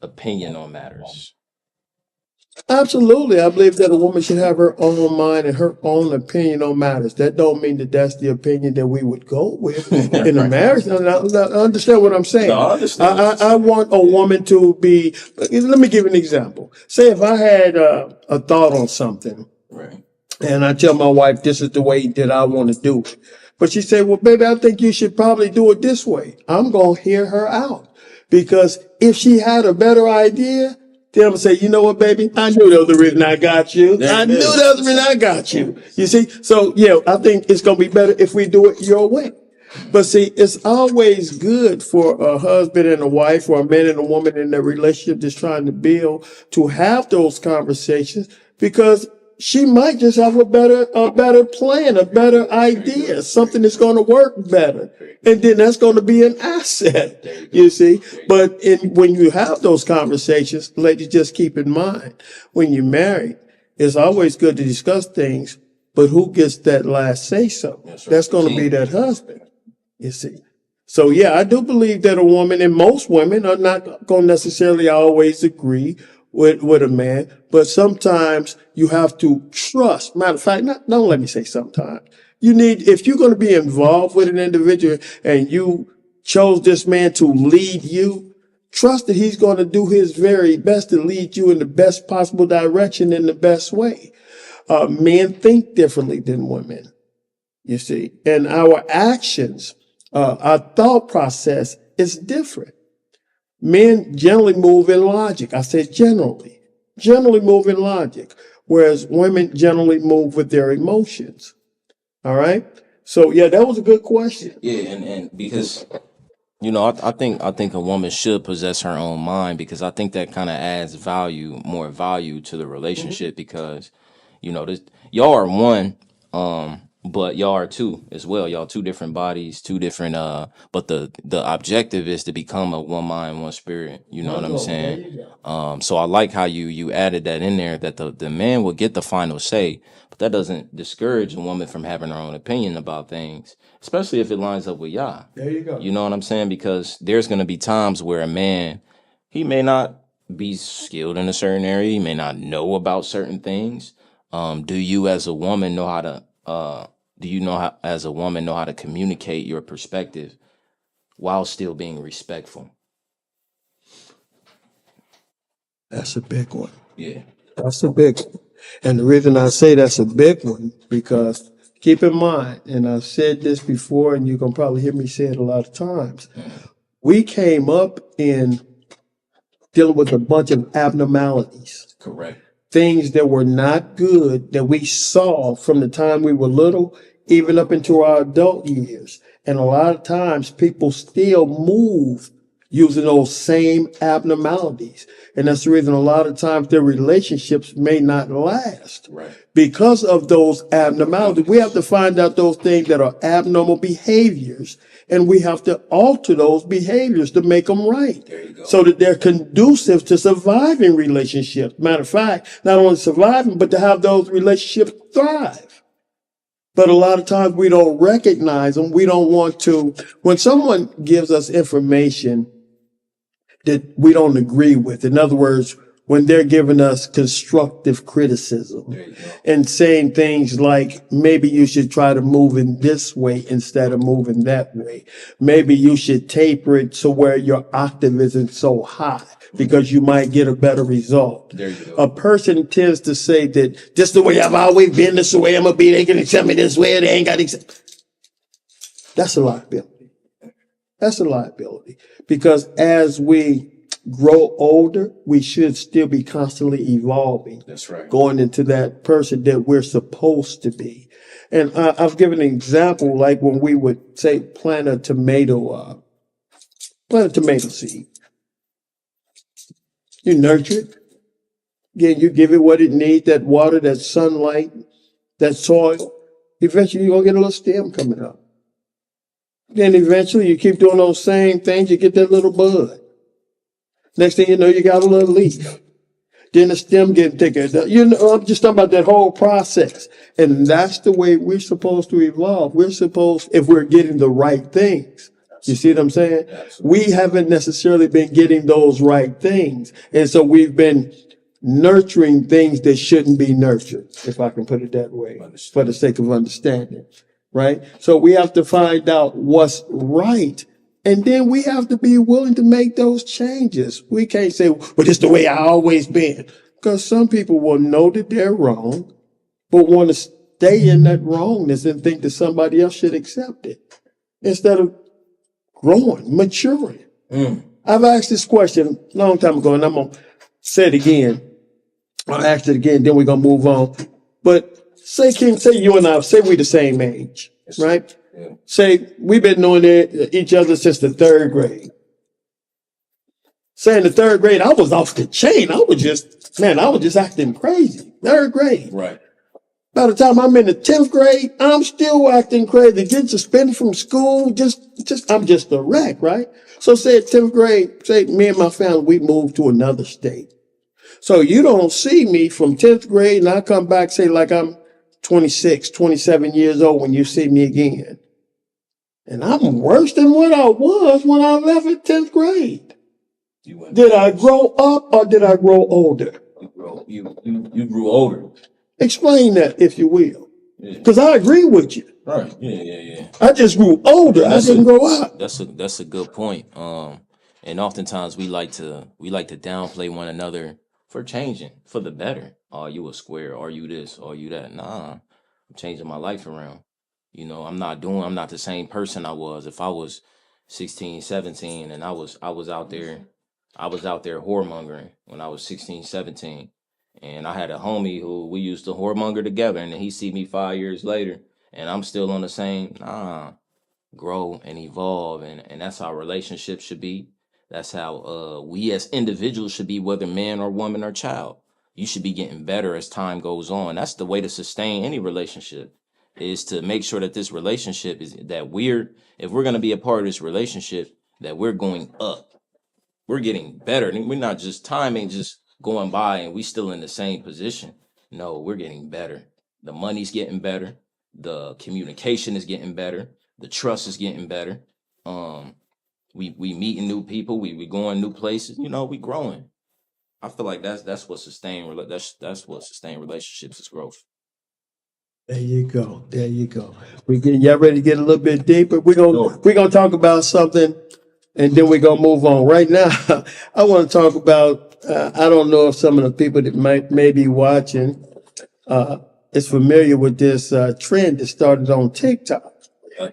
opinion on matters. Absolutely. I believe that a woman should have her own mind and her own opinion on matters. That don't mean that that's the opinion that we would go with in a marriage. I understand what I'm saying. No, I understand what you're I want a woman to be, let me give you an example. Say if I had a thought on something, Right. and I tell my wife, this is the way that I want to do it. But she said, well, baby, I think you should probably do it this way. I'm going to hear her out. Because if she had a better idea, then I'm going to say, you know what, baby? I knew that was the reason I got you. There I it knew is. that was the reason I got you. You see? So, yeah, I think it's going to be better if we do it your way. But see, it's always good for a husband and a wife, or a man and a woman in their relationship that's trying to build, to have those conversations, because she might just have a better plan, a better idea, something that's going to work better. And then that's going to be an asset, you see. But when you have those conversations, ladies, just keep in mind, when you're married, it's always good to discuss things, but who gets that last say so? That's right. That's going to be that husband, you see. So yeah, I do believe that a woman, and most women are not going to necessarily always agree with a man, but sometimes you have to trust. Matter of fact, don't let me say sometimes. You need, if you're going to be involved with an individual and you chose this man to lead you, trust that he's going to do his very best to lead you in the best possible direction in the best way. Men think differently than women, you see, and our actions, our thought process is different. Men generally move in logic. I said generally move in logic, whereas women generally move with their emotions. All right. So yeah, that was a good question. Yeah, and because I think a woman should possess her own mind, because I think that kind of adds more value to the relationship, because this, y'all are one, but y'all are two as well. Y'all two different bodies, two different but the objective is to become a one mind, one spirit. You know what I'm saying? So I like how you added that in there, that the man will get the final say, but that doesn't discourage a woman from having her own opinion about things, especially if it lines up with Yah. There you go. You know what I'm saying? Because there's going to be times where a man, he may not be skilled in a certain area, he may not know about certain things. Do you as a woman know how to as a woman know how to communicate your perspective while still being respectful? That's a big one. Yeah. That's a big one. And the reason I say that's a big one, because keep in mind, and I've said this before, and you can probably hear me say it a lot of times, we came up in dealing with a bunch of abnormalities. Correct. Things that were not good that we saw from the time we were little, even up into our adult years. And a lot of times people still move using those same abnormalities. And that's the reason a lot of times their relationships may not last. Right. Because of those abnormalities. We have to find out those things that are abnormal behaviors, and we have to alter those behaviors to make them right. There you go. So that they're conducive to surviving relationships. Matter of fact, not only surviving, but to have those relationships thrive. But a lot of times we don't recognize them. We don't want to. When someone gives us information that we don't agree with, in other words, when they're giving us constructive criticism and saying things like, maybe you should try to move in this way instead of moving that way. Maybe you should taper it so where your octave isn't so high, because you might get a better result. There you go. A person tends to say that this is the way I've always been, this is the way I'm going to be. They can accept me this way. They ain't got to accept. That's a liability. That's a liability, because as we grow older, we should still be constantly evolving. That's right. Going into that person that we're supposed to be. And I've given an example, like when we would say plant a tomato seed. You nurture it. Again, you give it what it needs, that water, that sunlight, that soil. Eventually you're going to get a little stem coming up. Then eventually you keep doing those same things, you get that little bud. Next thing you know, you got a little leaf. Then the stem getting thicker. I'm just talking about that whole process. And that's the way we're supposed to evolve. We're supposed, if we're getting the right things. You see what I'm saying? We haven't necessarily been getting those right things. And so we've been nurturing things that shouldn't be nurtured, if I can put it that way, for the sake of understanding. Right? So we have to find out what's right. And then we have to be willing to make those changes. We can't say, well, this is the way I always been. Because some people will know that they're wrong, but want to stay in that wrongness and think that somebody else should accept it, instead of growing, maturing. I've asked this question a long time ago, and I'm going to say it again. I'll ask it again, then we're going to move on. But say you and I, say we're the same age, right? Yeah. Say we've been knowing each other since the third grade. Say in the third grade, I was off the chain. I was just acting crazy. Third grade. Right. By the time I'm in the 10th grade, I'm still acting crazy. Get suspended from school. I'm just a wreck, right? So say at 10th grade, say me and my family, we moved to another state. So you don't see me from 10th grade and I come back, say like I'm 26, 27 years old when you see me again. And I'm worse than what I was when I left at 10th grade. You went. Did I grow up or did I grow older? You grew older. Explain that, if you will. Yeah. Because I agree with you. Right. Yeah. I just grew older. And I didn't grow up. that's a good point. And oftentimes we like to downplay one another for changing for the better. Oh, you a square? Are you this? Are you that? Nah, I'm changing my life around. You know, I'm not the same person I was if I was 16, 17, and I was out there whoremongering when I was 16, 17. And I had a homie who we used to whoremonger together, and then he see me 5 years later, and I'm still on the same. Nah, grow and evolve, and that's how relationships should be. That's how we as individuals should be, whether man or woman or child. You should be getting better as time goes on. That's the way to sustain any relationship, is to make sure that this relationship is that if we're going to be a part of this relationship, that we're going up, we're getting better. And we're not just, time ain't just going by and we still in the same position. No, we're getting better. The money's getting better. The communication is getting better. The trust is getting better. We meeting new people. We going new places. You know, we growing. I feel like that's what that's what sustain relationships is growth. There you go. There you go. Y'all ready to get a little bit deeper? Sure. We're gonna talk about something, and then we're gonna move on. Right now, I want to talk about. I don't know if some of the people that may be watching is familiar with this trend that started on TikTok.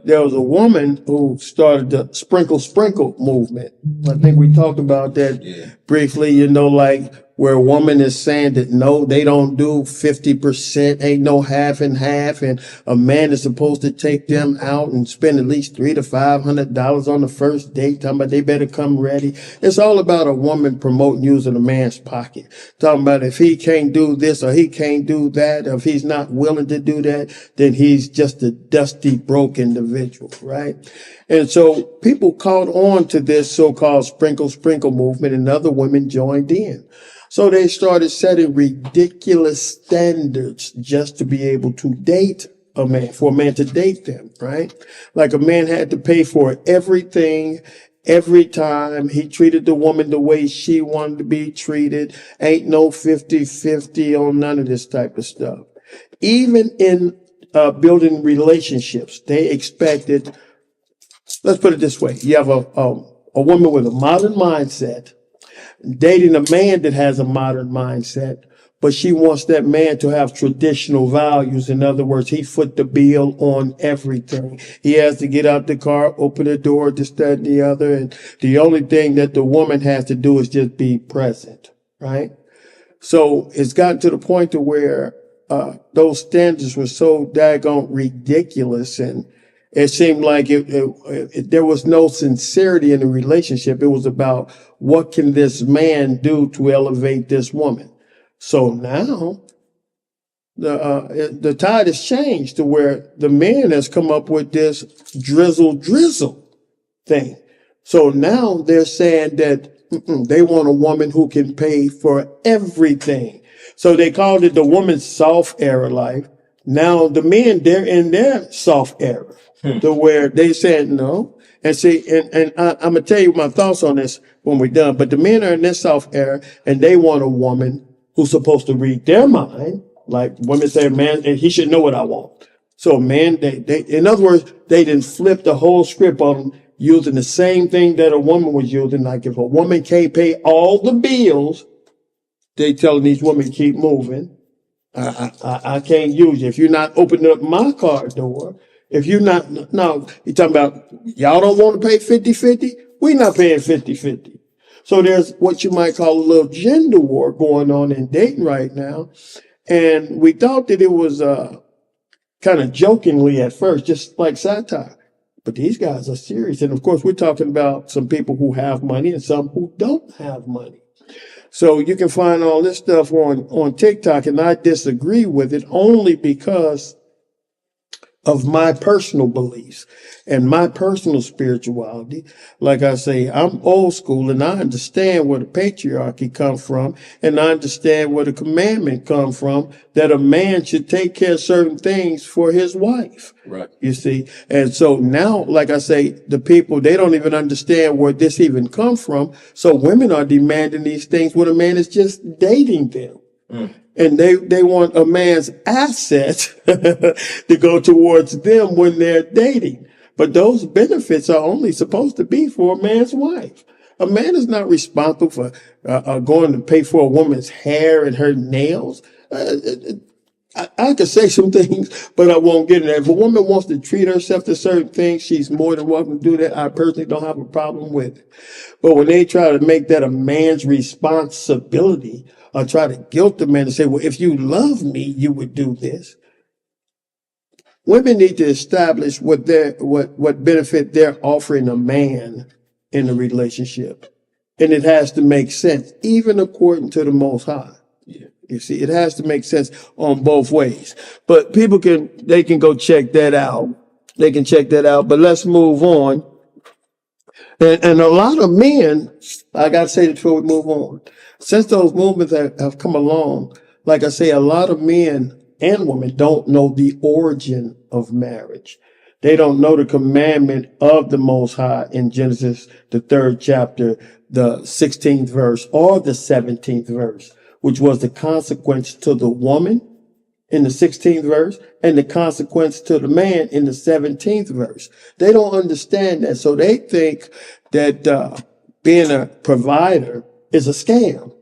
There was a woman who started the sprinkle movement. I think we talked about that briefly, you know, like where a woman is saying that no, they don't do 50%, ain't no half and half, and a man is supposed to take them out and spend at least $300 to $500 on the first date, talking about they better come ready. It's all about a woman promoting using a man's pocket, talking about if he can't do this or he can't do that, or if he's not willing to do that, then he's just a dusty, broke individual, right? And so people caught on to this so-called sprinkle movement, and other women joined in. So they started setting ridiculous standards just to be able to date a man, for a man to date them, right? Like a man had to pay for everything, every time. He treated the woman the way she wanted to be treated. Ain't no 50-50 on none of this type of stuff. Even in building relationships, they expected, let's put it this way. You have a woman with a modern mindset dating a man that has a modern mindset, but she wants that man to have traditional values. In other words, he foot the bill on everything. He has to get out the car, open the door, this, that, and the other. And the only thing that the woman has to do is just be present, right? So it's gotten to the point to where those standards were so daggone ridiculous, and it seemed like there was no sincerity in the relationship. It was about what can this man do to elevate this woman. So now the tide has changed to where the man has come up with this drizzle thing. So now they're saying that they want a woman who can pay for everything. So they called it the woman's soft era life. Now the men, they're in their soft era, to where they said no. And see, and I'm gonna tell you my thoughts on this when we're done. But the men are in their soft era, and they want a woman who's supposed to read their mind. Like women say, man, and he should know what I want. So man, they in other words, they didn't flip the whole script on them, using the same thing that a woman was using. Like if a woman can't pay all the bills, they telling these women keep moving. I can't use you. If you're not opening up my car door, if you're not, no, you're talking about, y'all don't want to pay 50-50? We're not paying 50-50. So there's what you might call a little gender war going on in Dayton right now. And we thought that it was kind of jokingly at first, just like satire. But these guys are serious. And of course, we're talking about some people who have money and some who don't have money. So you can find all this stuff on TikTok, and I disagree with it only because of my personal beliefs and my personal spirituality. Like I say, I'm old school and I understand where the patriarchy comes from, and I understand where the commandment comes from that a man should take care of certain things for his wife. Right. You see? And so now, like I say, the people, they don't even understand where this even comes from. So women are demanding these things when a man is just dating them. And they want a man's assets to go towards them when they're dating. But those benefits are only supposed to be for a man's wife. A man is not responsible for going to pay for a woman's hair and her nails. I could say some things, but I won't get in there. If a woman wants to treat herself to certain things, she's more than welcome to do that. I personally don't have a problem with it. But when they try to make that a man's responsibility or try to guilt the man to say, well, if you love me, you would do this. Women need to establish what benefit they're offering a man in a relationship. And it has to make sense, even according to the Most High. Yeah. You see, it has to make sense on both ways. But people can go check that out. They can check that out. But let's move on. And a lot of men, I got to say this before we move on, since those movements have come along, like I say, a lot of men and women don't know the origin of marriage. They don't know the commandment of the Most High in Genesis, the 3rd chapter, the 16th verse, or the 17th verse, which was the consequence to the woman in the 16th verse and the consequence to the man in the 17th verse. They don't understand that. So they think that being a provider is a scam.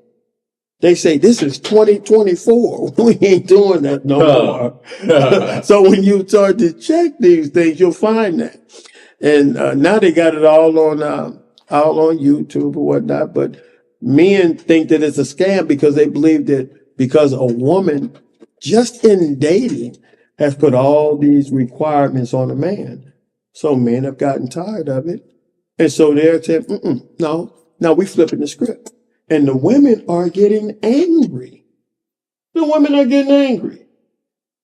They say this is 2024. We ain't doing that no more. So when you start to check these things, you'll find that. And now they got it all on YouTube or whatnot. But men think that it's a scam because they believe that because a woman just in dating has put all these requirements on a man. So men have gotten tired of it. And so they're saying, no, now we flipping the script. And the women are getting angry. The women are getting angry.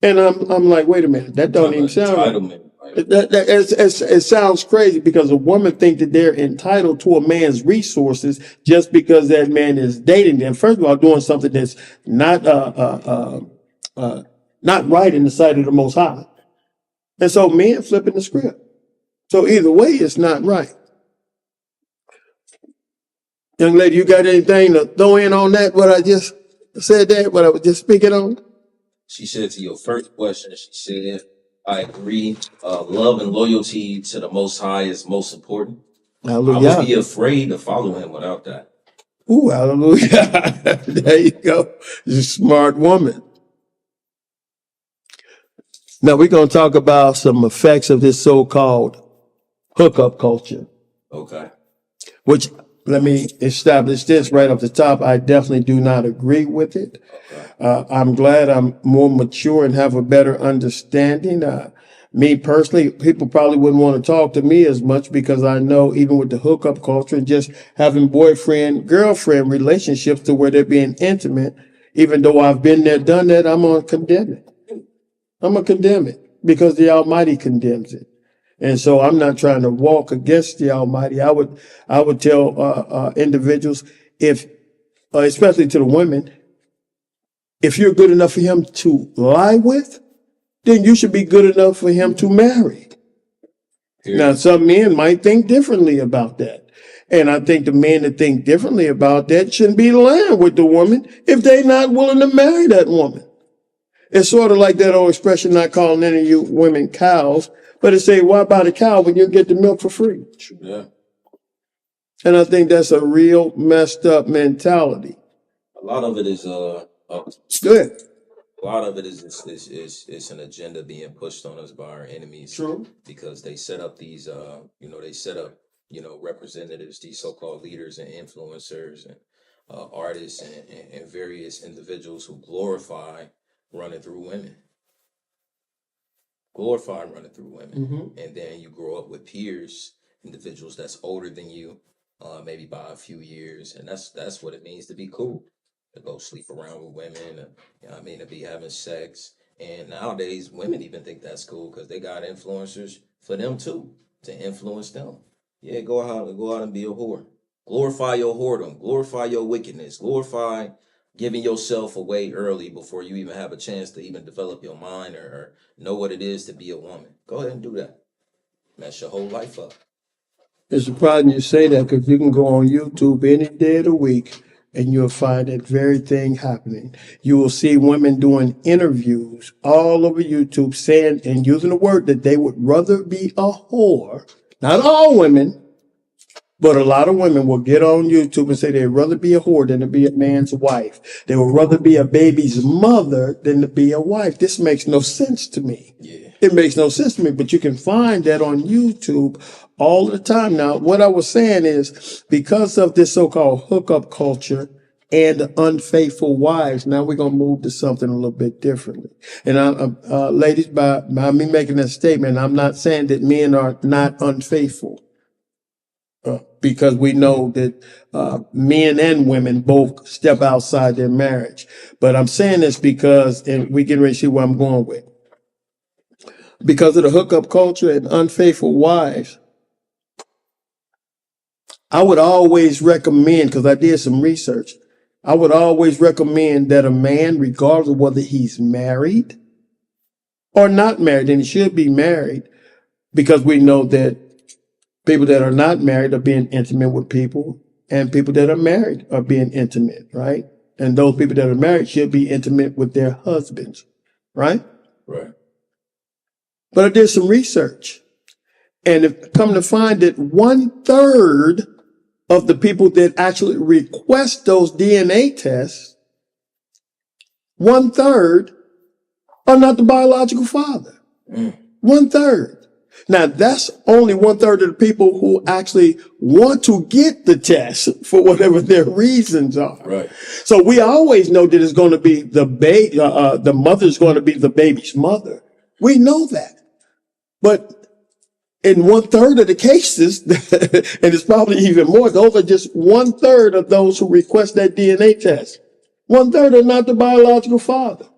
And I'm like, wait a minute, that don't even sound right. Entitlement. It sounds crazy because a woman thinks that they're entitled to a man's resources just because that man is dating them. First of all, doing something that's not right in the sight of the Most High. And so men flipping the script. So either way, it's not right. Young lady, you got anything to throw in on that? What I just said there, what I was just speaking on? She said to your first question, she said, I agree. Love and loyalty to the Most High is most important. I would be Hallelujah. afraid to follow him without that. Ooh, hallelujah. There you go. She's a smart woman. Now we're going to talk about some effects of this so-called hookup culture, Okay. which let me establish this right off the top. I definitely do not agree with it. I'm glad I'm more mature and have a better understanding. Me personally, people probably wouldn't want to talk to me as much because I know even with the hookup culture and just having boyfriend, girlfriend relationships to where they're being intimate, even though I've been there, done that, I'm going to condemn it. I'm going to condemn it because the Almighty condemns it. And so I'm not trying to walk against the Almighty. I would tell individuals, if especially to the women, if you're good enough for him to lie with, then you should be good enough for him to marry. Now, some men might think differently about that. And I think the men that think differently about that shouldn't be lying with the woman if they're not willing to marry that woman. It's sort of like that old expression, not calling any of you women cows, but to say, why buy the cow when you get the milk for free? Yeah. And I think that's a real messed up mentality. A lot of it is Good. a lot of it is an agenda being pushed on us by our enemies. True. Because they set up these representatives, these so-called leaders and influencers and artists and various individuals who glorify running through women. And then you grow up with peers, individuals that's older than you, maybe by a few years, and that's what it means to be cool, to go sleep around with women, to be having sex, And nowadays, women even think that's cool because they got influencers for them too to influence them. Yeah, go out and be a whore. Glorify your whoredom. Glorify your wickedness. Glorify giving yourself away early before you even have a chance to even develop your mind or know what it is to be a woman. Go ahead and do that. Mess your whole life up. It's a problem you say that because you can go on YouTube any day of the week and you'll find that very thing happening. You will see women doing interviews all over YouTube saying and using the word that they would rather be a whore. Not all women, but a lot of women will get on YouTube and say they'd rather be a whore than to be a man's wife. They would rather be a baby's mother than to be a wife. This makes no sense to me. Yeah. It makes no sense to me, but you can find that on YouTube all the time. Now, what I was saying is because of this so-called hookup culture and unfaithful wives, now we're going to move to something a little bit differently. And ladies, by me making that statement, I'm not saying that men are not unfaithful. Because we know that men and women both step outside their marriage. But I'm saying this because, and we get ready to see where I'm going with. Because of the hookup culture and unfaithful wives, I would always recommend, because I did some research, I would always recommend that a man, regardless of whether he's married or not married, and he should be married, because we know that people that are not married are being intimate with people, and people that are married are being intimate, right? And those people that are married should be intimate with their husbands, right? Right. But I did some research, and it come to find that 1/3 of the people that actually request those DNA tests, 1/3 are not the biological father. 1/3. Now, that's only 1/3 of the people who actually want to get the test for whatever their reasons are. Right. So we always know that it's going to be the mother's going to be the baby's mother. We know that. But in 1/3 of the cases, and it's probably even more, those are just 1/3 of those who request that DNA test. 1/3 are not the biological father.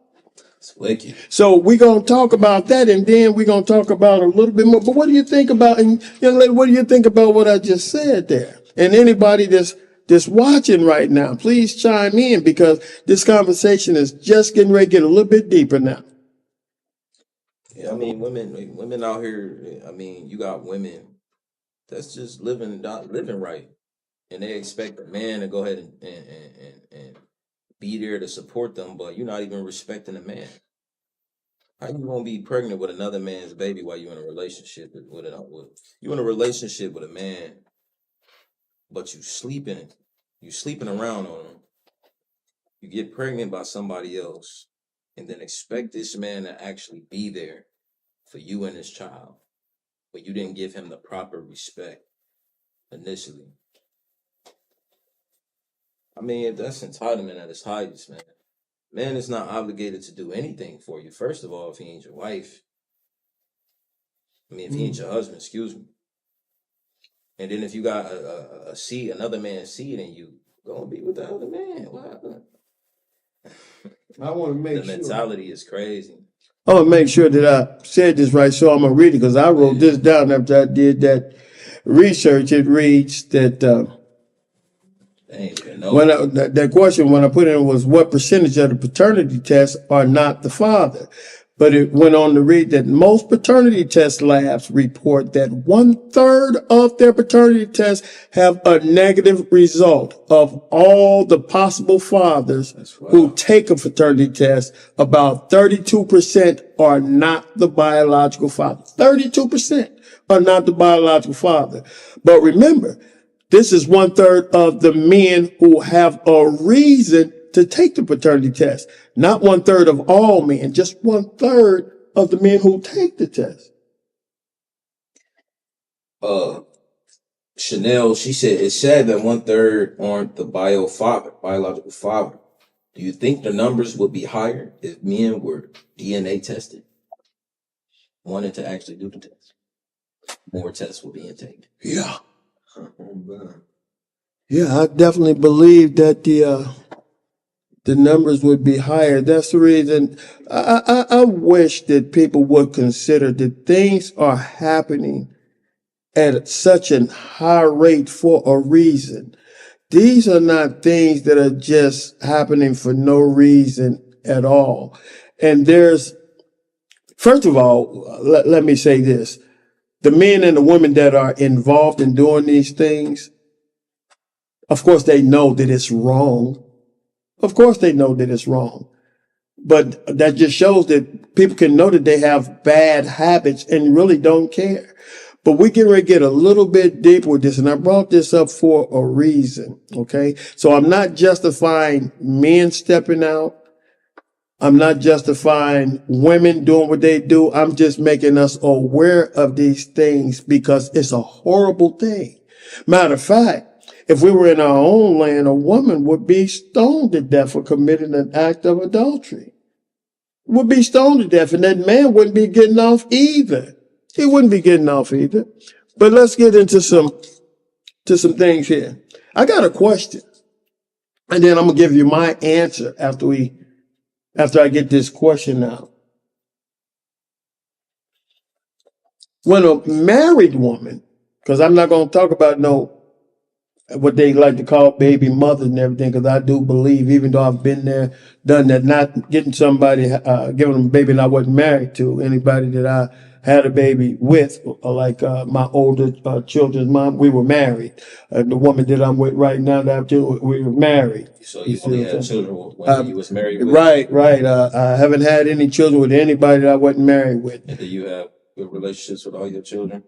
It's wicked. So we're going to talk about that, and then we're going to talk about a little bit more. But what do you think about, and young lady, what do you think about what I just said there? And anybody that's watching right now, please chime in, because this conversation is just getting ready to get a little bit deeper now. Yeah, I mean, women out here. I mean, you got women that's just not living right, and they expect a man to go ahead and be there to support them, but you're not even respecting a man. How you gonna be pregnant with another man's baby while you're in a relationship you in a relationship with a man, but you sleeping around on him. You get pregnant by somebody else, and then expect this man to actually be there for you and his child, but you didn't give him the proper respect initially. I mean, that's entitlement at its highest, man. Man is not obligated to do anything for you. First of all, if he ain't your wife. I mean, if he ain't your husband, excuse me. And then if you got a seed, another man's seed in you, go and be with the other man. What? I want to make The mentality is crazy. I want to make sure that I said this right, so I'm going to read it, because I wrote this down after I did that research. It reads that that question, when I put in, was what percentage of the paternity tests are not the father? But it went on to read that most paternity test labs report that 1/3 of their paternity tests have a negative result. Of all the possible fathers who take a paternity test, about 32% are not the biological father. 32% are not the biological father. But remember, this is 1/3 of the men who have a reason to take the paternity test. Not 1/3 of all men, just 1/3 of the men who take the test. Chanel, she said it's sad that 1/3 aren't the biological father. Do you think the numbers would be higher if men were DNA tested? Wanted to actually do the test. More tests will be taken. Yeah. Yeah, I definitely believe that the numbers would be higher. That's the reason I wish that people would consider that things are happening at such a high rate for a reason. These are not things that are just happening for no reason at all. And first of all, let me say this. The men and the women that are involved in doing these things, of course, they know that it's wrong. Of course, they know that it's wrong. But that just shows that people can know that they have bad habits and really don't care. But we can really get a little bit deeper with this, and I brought this up for a reason, okay? So I'm not justifying men stepping out. I'm not justifying women doing what they do. I'm just making us aware of these things because it's a horrible thing. Matter of fact, if we were in our own land, a woman would be stoned to death for committing an act of adultery. Would be stoned to death, and that man wouldn't be getting off either. He wouldn't be getting off either. But let's get into some things here. I got a question, and then I'm gonna give you my answer after I get this question out. When a married woman, because I'm not gonna talk about what they like to call baby mothers and everything, because I do believe, even though I've been there, done that, not getting somebody, giving them a baby and I wasn't married to, anybody that I had a baby with, like my older children's mom, we were married. The woman that I'm with right now, that I'm children, we were married. So you see only what I'm had saying? children when you was married with? Right. I haven't had any children with anybody that I wasn't married with, And do you have good relationships with all your children?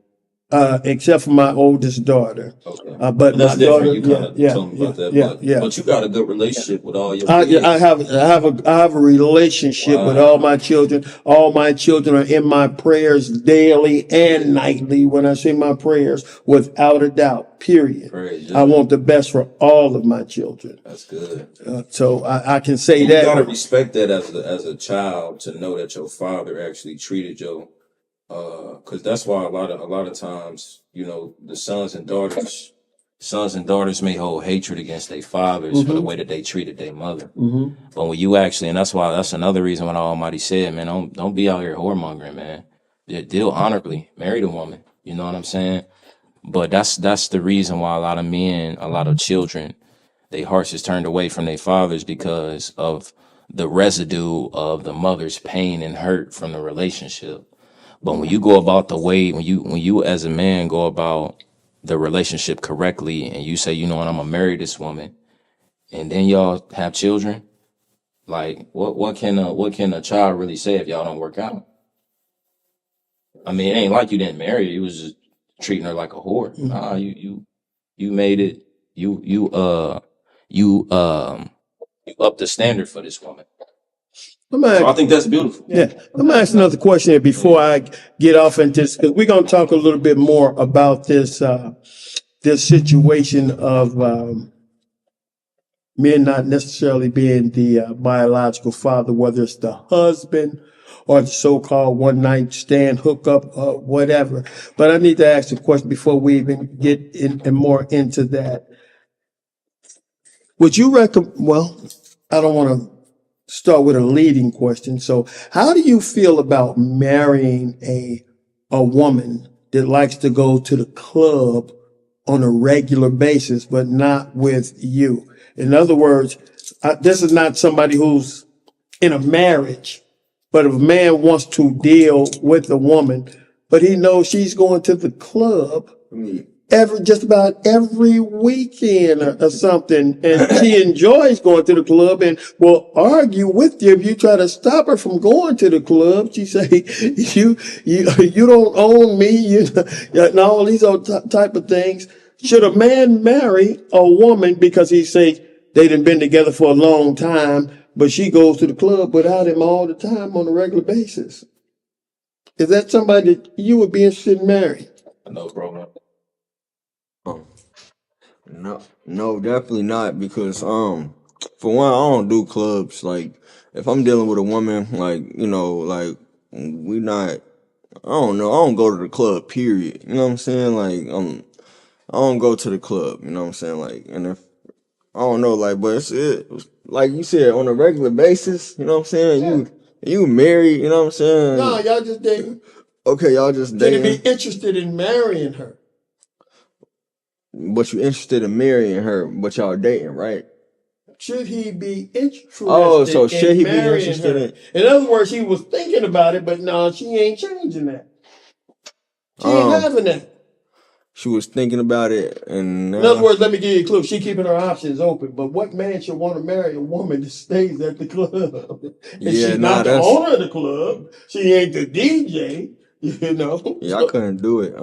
except for my oldest daughter. Okay. But But that's my daughter, different. You kind of told me about that. yeah. But you got a good relationship with all your I kids. have a relationship with all my children. All my children are in my prayers daily and nightly. When I say my prayers, without a doubt, period. Praise I God. want the best for all of my children. That's good. So I can say You gotta that. respect that as a child, to know that your father actually treated your because that's why a lot of times, the sons and daughters may hold hatred against their fathers for the way that they treated their mother. But when you actually, and that's another reason why the Almighty said, man, don't be out here whoremongering, man. Deal honorably, marry the woman. You know what I'm saying? But that's the reason why a lot of men, a lot of children, their hearts is turned away from their fathers, because of the residue of the mother's pain and hurt from the relationship. But when you go about the way, when you as a man go about the relationship correctly, and you say, you know what, I'm gonna marry this woman, and then y'all have children, like what can a child really say if y'all don't work out? I mean, it ain't like you didn't marry her, you was just treating her like a whore. Nah, you made it, you up the standard for this woman. So I think that's beautiful. Yeah, let me ask another question here before I get off into this, because we're going to talk a little bit more about this situation of men not necessarily being the biological father, whether it's the husband or the so-called one-night stand, hookup, whatever. But I need to ask a question before we even get in more into that. Would you recommend? Well, I don't want to start with a leading question. So how do you feel about marrying a woman that likes to go to the club on a regular basis, but not with you? In other words, this is not somebody who's in a marriage, but if a man wants to deal with a woman, but he knows she's going to the club just about every weekend or something, and she enjoys going to the club and will argue with you if you try to stop her from going to the club. She say, you don't own me, and all these other type of things. Should a man marry a woman because he say they done been together for a long time, but she goes to the club without him all the time on a regular basis? Is that somebody that you would be interested in marrying? No problem. No, definitely not, because for one, I don't do clubs. Like, if I'm dealing with a woman, like, we not, I don't know, I don't go to the club, period. You know what I'm saying? Like, I don't go to the club, you know what I'm saying? Like, and I don't know, like, but like you said, on a regular basis, you know what I'm saying? Yeah. You married, you know what I'm saying? No, y'all just dating. Okay, y'all just Can you be dating, interested in marrying her? but you interested in marrying her, but y'all dating, right? Should he be Oh, so interested should in he be marrying interested her? in? In other words, he was thinking about it, but no, she ain't changing that. She ain't Um, having that. she was thinking about it, and In other words, let me give you a clue. She keeping her options open. But what man should want to marry a woman that stays at the club? And yeah, she's nah, not the that's owner of the club. She ain't the DJ. You know. yeah, I couldn't do it.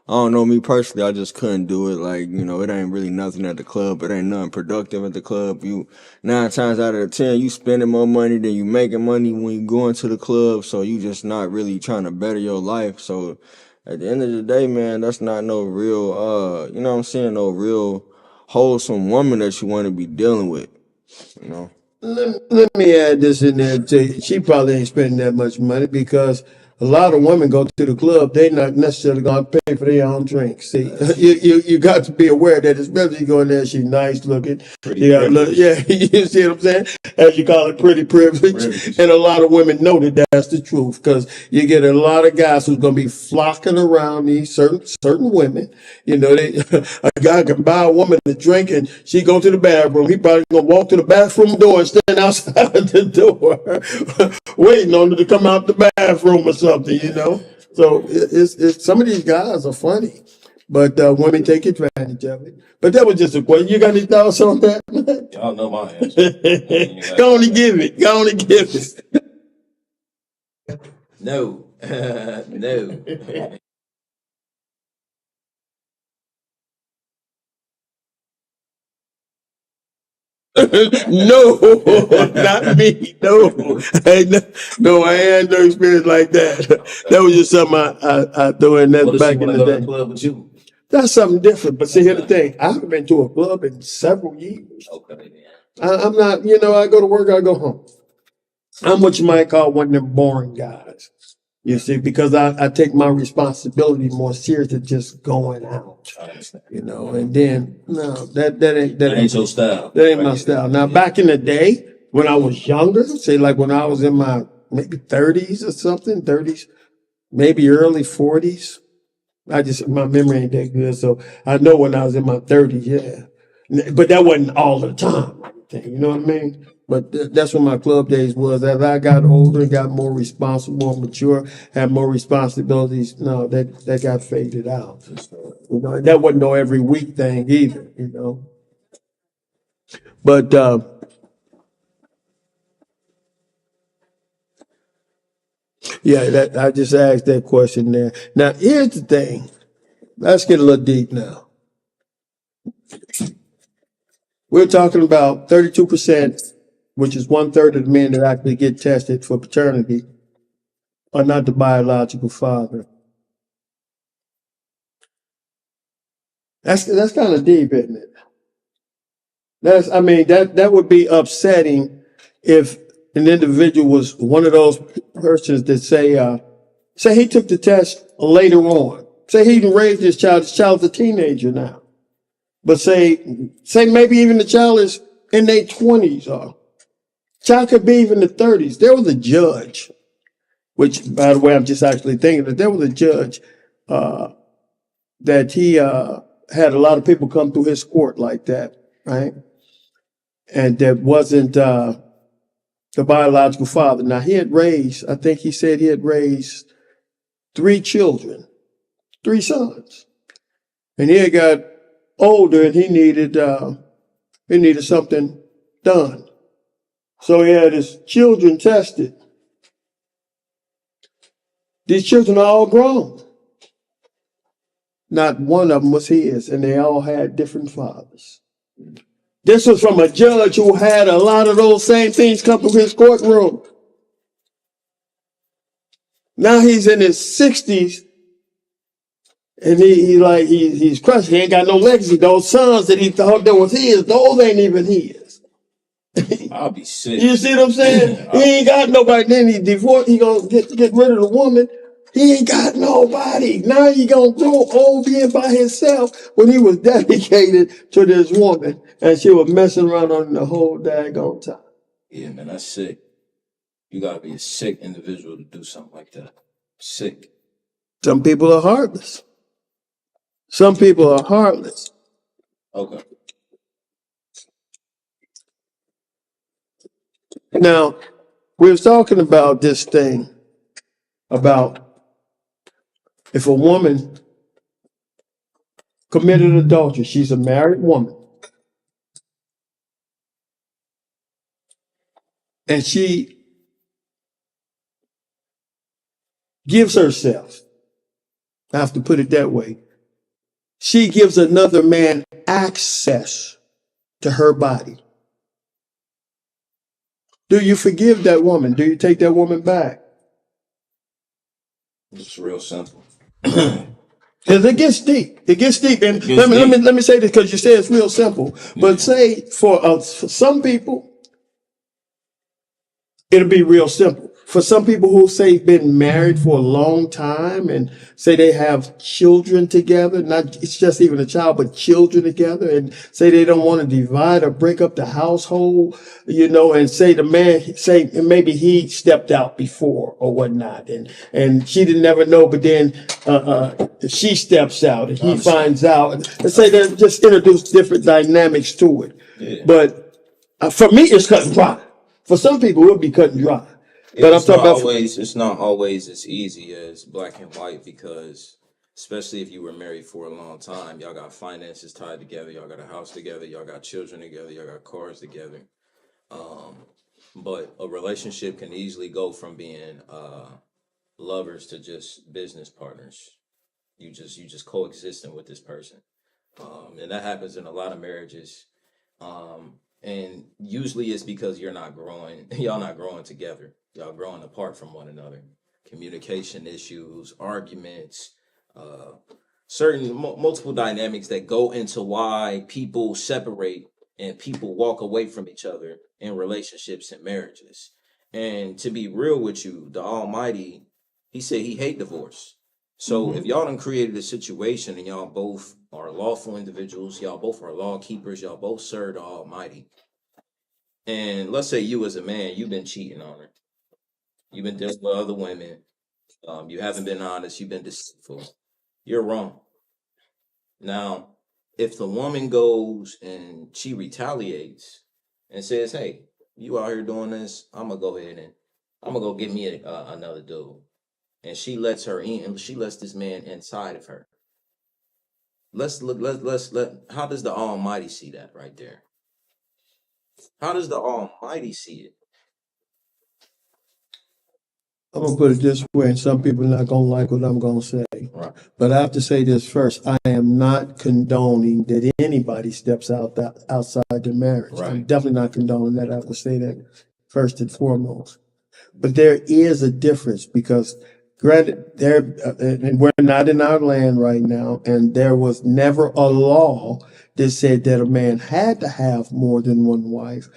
I don't know, me personally, I just couldn't do it. Like, you know, it ain't really nothing at the club. It ain't nothing productive at the club. You 9 times out of 10, you spending more money than you making money when you going to the club. So you just not really trying to better your life. So at the end of the day, man, that's not no real you know what I'm saying, no real wholesome woman that you want to be dealing with, you know. Let me add this in there too. She probably ain't spending that much money because a lot of women go to the club. They not necessarily going to pay for their own drinks. See, you got to be aware that especially you go in there, she's nice looking. Pretty You got privileged. yeah, you see what I'm saying? As you call it, pretty privilege. Privileged. And a lot of women know that that's the truth because you get a lot of guys who's going to be flocking around these certain women. You know, a guy can buy a woman a drink and she go to the bathroom. He probably gonna walk to the bathroom door and stand outside the door, waiting on her to come out the bathroom or something. You know, so it's some of these guys are funny, but women take advantage of it. But that was just a question. You got any thoughts on that? Y'all know my answer. Go on and give it. Go on and give it. No. No. No, not me. No, no, I had no experience like that. That was just something I threw in that What if she back in want to the go to the day. club with you? That's something different. But see, here's the thing: I haven't been to a club in several years. Okay. I'm not, I go to work, I go home. I'm what you might call one of them boring guys. You see, because I take my responsibility more serious than just going out. I understand. And then no, that That ain't ain't your style. that ain't my style. Now back in the day when I was younger, say like when I was in my maybe 30s or something, 30s, maybe early 40s. My memory ain't that good, so I know when I was in my 30s, yeah. But that wasn't all the time, you know what I mean? But that's what my club days was. As I got older, got more responsible, more mature, had more responsibilities. No, that got faded out. And that wasn't no every week thing either. But yeah, I just asked that question there. Now here's the thing. Let's get a little deep now. We're talking about 32%, which is 1/3 of the men that actually get tested for paternity, are not the biological father. That's kind of deep, isn't it? That would be upsetting if an individual was one of those persons that say he took the test later on. Say he raised his child. His child's a teenager now. But say maybe even the child is in their 20s or child could be even the 30s. There was a judge, which by the way, I'm just actually thinking that there was a judge that he had a lot of people come through his court like that, right? And that wasn't the biological father. Now I think he said he had raised 3 children, 3 sons. And he had got older and he needed something done. So he had his children tested. These children are all grown. Not one of them was his, and they all had different fathers. This was from a judge who had a lot of those same things come through his courtroom. Now he's in his 60s, and he's crushed. He ain't got no legacy. Those sons that he thought that was his, those ain't even his. I'll be sick. You see what I'm saying? He ain't got nobody. Then he divorced. He gonna get rid of the woman. He ain't got nobody. Now he gonna throw old being by himself when he was dedicated to this woman and she was messing around on him the whole daggone time. Yeah, man, that's sick. You gotta be a sick individual to do something like that. Sick. Some people are heartless. Some people are heartless. Okay. Now, we was talking about this thing about if a woman committed adultery, she's a married woman, and she gives herself, I have to put it that way, she gives another man access to her body. Do you forgive that woman? Do you take that woman back? It's real simple. Because it gets deep. It gets deep. And Gets let me say this because you say it's real simple. But say for some people, it'll be real simple. For some people who say been married for a long time and say they have children together, not it's just even a child, but children together, and say they don't want to divide or break up the household, and say the man say maybe he stepped out before or whatnot, and she didn't never know, but then she steps out and he finds out, and say they just introduce different dynamics to it. Yeah. But for me, it's cut and dry. For some people, it would be cut and dry. But I'm talking about it's not always as easy as black and white because especially if you were married for a long time, y'all got finances tied together, y'all got a house together, y'all got children together, y'all got cars together. But a relationship can easily go from being lovers to just business partners. You just coexisting with this person. And that happens in a lot of marriages. And usually it's because y'all not growing together. Y'all growing apart from one another. Communication issues, arguments, certain multiple dynamics that go into why people separate and people walk away from each other in relationships and marriages. And to be real with you, the Almighty, he said he hate divorce. So if y'all done created a situation and y'all both are lawful individuals, y'all both are law keepers, y'all both serve the Almighty. And let's say you as a man, you've been cheating on her. You've been dealing with other women. You haven't been honest. You've been deceitful. You're wrong. Now, if the woman goes and she retaliates and says, hey, you out here doing this, I'm going to go ahead and I'm going to go get me another dude. And she lets her in, and she lets this man inside of her. How does the Almighty see that right there? How does the Almighty see it? I'm gonna put it this way, and some people are not gonna like what I'm gonna say. Right. But I have to say this first. I am not condoning that anybody steps outside their marriage. I'm Right. definitely not condoning that. I have to say that first and foremost. But there is a difference because, granted, and we're not in our land right now, and there was never a law that said that a man had to have more than one wife.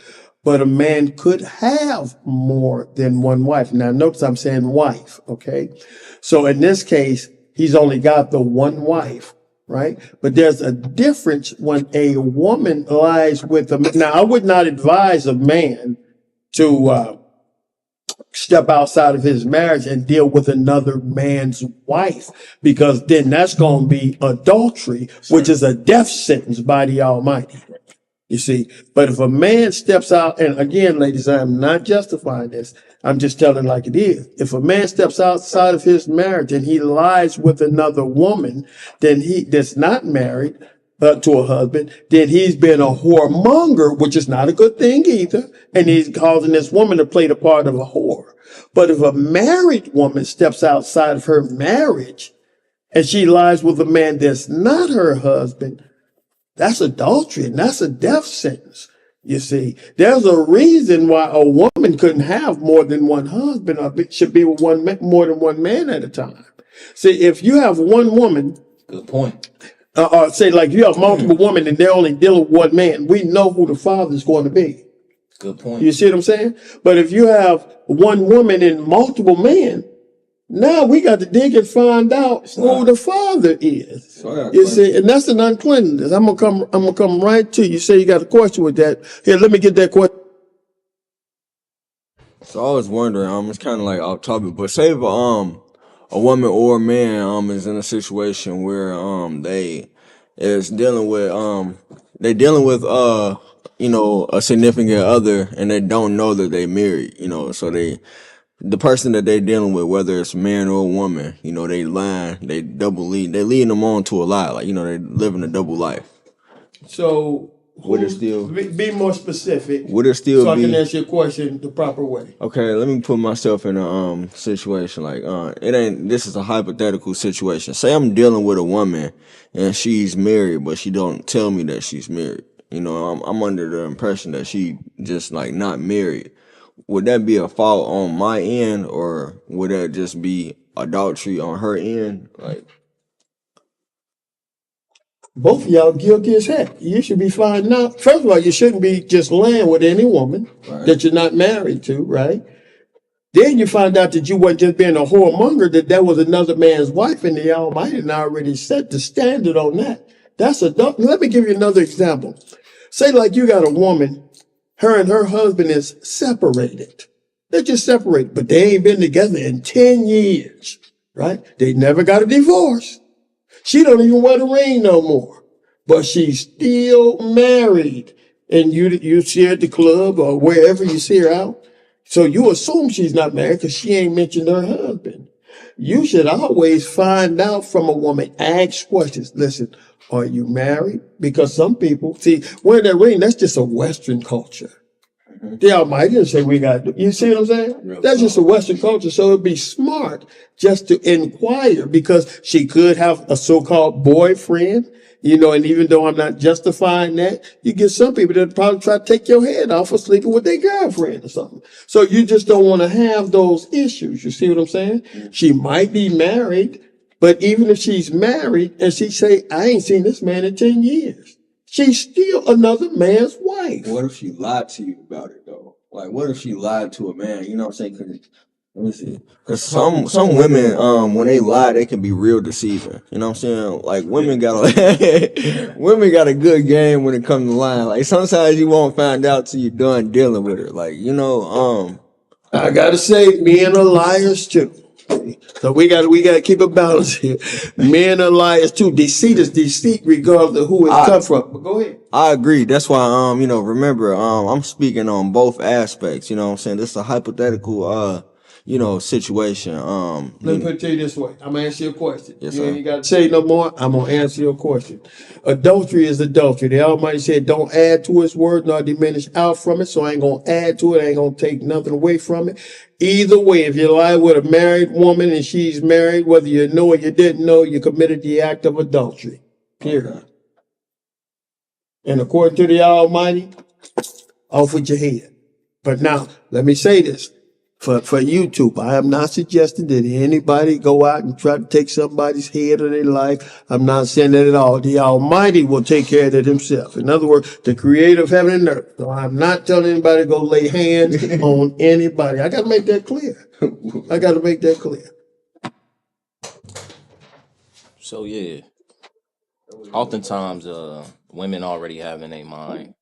But a man could have more than one wife. Now, notice I'm saying wife, okay? So in this case, he's only got the one wife, right? But there's a difference when a woman lies with a man. Now, I would not advise a man to step outside of his marriage and deal with another man's wife, because then that's going to be adultery, which is a death sentence by the Almighty. You see, but if a man steps out, and again, ladies, I'm not justifying this. I'm just telling like it is. If a man steps outside of his marriage and he lies with another woman, then that's not married to a husband, then he's been a whoremonger, which is not a good thing either. And he's causing this woman to play the part of a whore. But if a married woman steps outside of her marriage and she lies with a man that's not her husband, that's adultery, and that's a death sentence. You see, there's a reason why a woman couldn't have more than one husband, or should be with more than one man at a time. See, if you have one woman, Good point. or say like you have multiple women and they're only dealing with one man, we know who the father is going to be. Good point. You see what I'm saying? But if you have one woman and multiple men, Now we got to dig and find out It's who not. the father is. So I got a You question. see, and that's an uncleanness. I'm gonna come right to you. You say you got a question with that. Here, let me get that question. So I was wondering, it's kind of like off topic, but say if a woman or a man is in a situation where they is dealing with they dealing with a significant other and they don't know that they married, so the person that they dealing with, whether it's a man or a woman, they lying, they they leading them on to a lie, like they living a double life. So, Would it still be more specific would it still so I can be answer your question the proper way. okay? Let me put myself in a situation like it ain't. This is a hypothetical situation. Say I'm dealing with a woman and she's married, but she don't tell me that she's married. I'm under the impression that she just like not married. Would that be a fault on my end, or would that just be adultery on her end? Like, Both of y'all guilty as heck. You should be fine now. First of all, you shouldn't be just laying with any woman right? that you're not married to, right? Then you find out that you weren't just being a whoremonger, that was another man's wife, and the Almighty had already set the standard on that. That's adult. Let me give you another example. Say like you got a woman, her and her husband is separated. They're just separated, but they ain't been together in 10 years, right? They never got a divorce. She don't even wear the ring no more, but she's still married. And you see her at the club or wherever you see her out. So you assume she's not married because she ain't mentioned her husband. You should always find out from a woman. Ask questions. Listen, are you married? Because some people see wearing that ring. That's just a Western culture. The Almighty didn't say we got. You see what I'm saying? Real That's just a talk. Western culture. So it'd be smart just to inquire because she could have a so-called boyfriend. And even though I'm not justifying that, you get some people that probably try to take your head off for sleeping with their girlfriend or something. So you just don't want to have those issues. You see what I'm saying? She might be married, but even if she's married and she say, I ain't seen this man in 10 years, she's still another man's wife. What if she lied to you about it though? Like, what if she lied to a man? You know what I'm saying? Cause let me see. Cause some women, when they lie, they can be real deceiving. You know what I'm saying? Like women got women got a good game when it comes to lying. Like sometimes you won't find out till you're done dealing with her. Like I gotta say, men are liars too. So we gotta keep a balance here. Men are liars too. Deceit is deceit, regardless of who it I comes from. But go ahead. I agree. That's why remember I'm speaking on both aspects. You know what I'm saying? This is a hypothetical situation. Let me put it to you this way. I'm gonna answer your question. Yes, You sir. ain't got to say no more. I'm gonna answer your question. Adultery is adultery. The Almighty said, "Don't add to His word nor diminish out from it." So I ain't gonna add to it. I ain't gonna take nothing away from it. Either way, if you lie with a married woman and she's married, whether you know or you didn't know, you committed the act of adultery. Period. Okay. And according to the Almighty, off with your head. But now, let me say this. For YouTube, I am not suggesting that anybody go out and try to take somebody's head of their life. I'm not saying that at all. The Almighty will take care of it Himself. In other words, the Creator of heaven and earth. So I'm not telling anybody to go lay hands on anybody. I got to make that clear. I got to make that clear. So yeah, oftentimes women already have in their mind.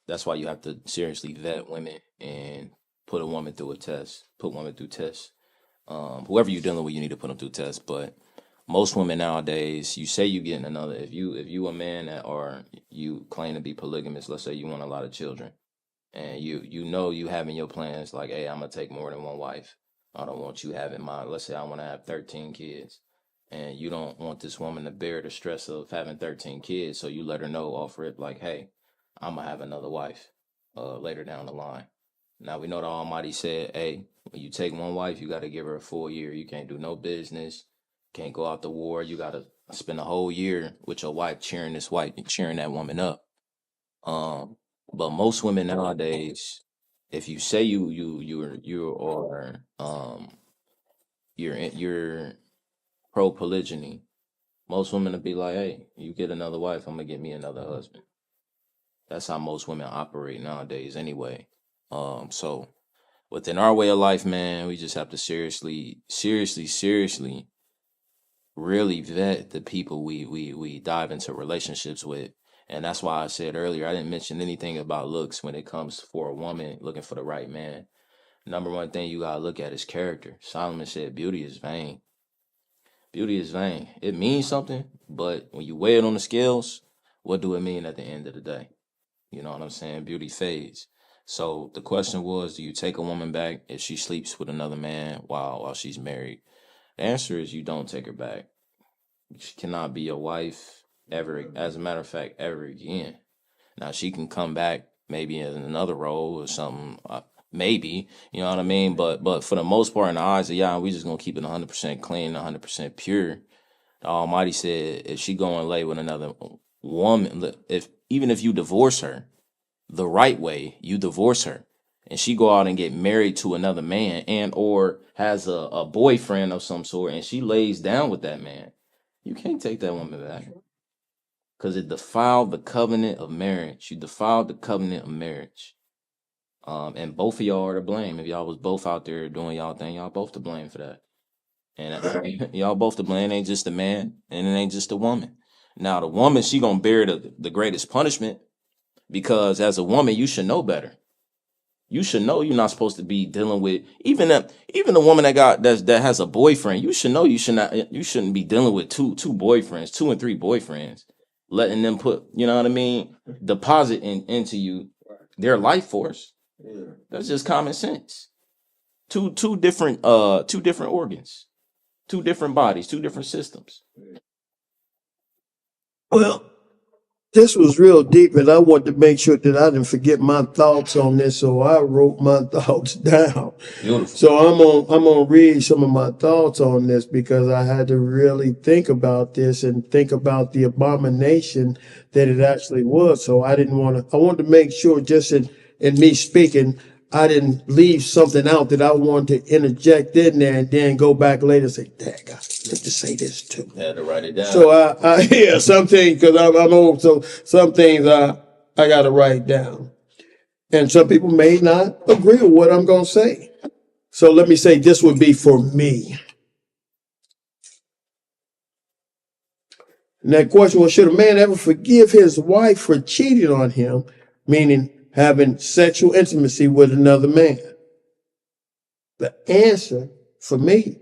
That's why you have to seriously vet women and put a woman through a test. Put women through tests. Whoever you're dealing with, you need to put them through tests. But most women nowadays, you say you getting another. If you a man that or you claim to be polygamous, let's say you want a lot of children, and you know you having your plans like, hey, I'm gonna take more than one wife. I don't want you having my. Let's say I want to have 13 kids, and you don't want this woman to bear the stress of having 13 kids, so you let her know off rip like, hey, I'm gonna have another wife later down the line. Now we know the Almighty said, hey, when you take one wife, you got to give her a full year. You can't do no business, can't go out to war. You got to spend a whole year with your wife cheering cheering that woman up. But most women nowadays, if you say you're pro polygyny, most women will be like, hey, you get another wife, I'm gonna get me another husband. That's how most women operate nowadays, anyway. So within our way of life, man, we just have to seriously really vet the people we dive into relationships with. And that's why I said earlier I didn't mention anything about looks when it comes for a woman looking for the right man. Number one thing you gotta look at is character. Solomon said beauty is vain. Beauty is vain. It means something, but when you weigh it on the scales, what do it mean at the end of the day? You know what I'm saying? Beauty fades. So the question was, do you take a woman back if she sleeps with another man while she's married? The answer is you don't take her back. She cannot be your wife ever, as a matter of fact, ever again. Now she can come back maybe in another role or something, maybe, you know what I mean? But for the most part, in the eyes of Yah, we just gonna keep it 100% clean, 100% pure. The Almighty said, if she go and lay with another woman, even if you divorce her the right way, you divorce her, and she go out and get married to another man and or has a boyfriend of some sort, and she lays down with that man, you can't take that woman back because it defiled the covenant of marriage. You defiled the covenant of marriage. And both of y'all are to blame. If y'all was both out there doing y'all thing, y'all both to blame for that. And y'all both to blame. It ain't just the man and it ain't just the woman. Now the woman, she gonna bear the greatest punishment because as a woman, you should know better. You should know you're not supposed to be dealing with even the woman that has a boyfriend. You should know you shouldn't be dealing with two boyfriends, 2 and 3 boyfriends, letting them put, you know what I mean, deposit into you their life force. Yeah. That's just common sense. Two different organs, 2 different bodies, 2 different systems. Well, this was real deep, and I wanted to make sure that I didn't forget my thoughts on this, so I wrote my thoughts down. Beautiful. So I'm gonna read some of my thoughts on this because I had to really think about this and think about the abomination that it actually was. So I wanted to make sure just in me speaking, I didn't leave something out that I wanted to interject in there and then go back later and say, dang, I meant to say this too. Had to write it down. So I yeah, some things, because I'm old, so some things I got to write down. And some people may not agree with what I'm going to say. So let me say this would be for me. And that question was, should a man ever forgive his wife for cheating on him, meaning having sexual intimacy with another man? The answer for me,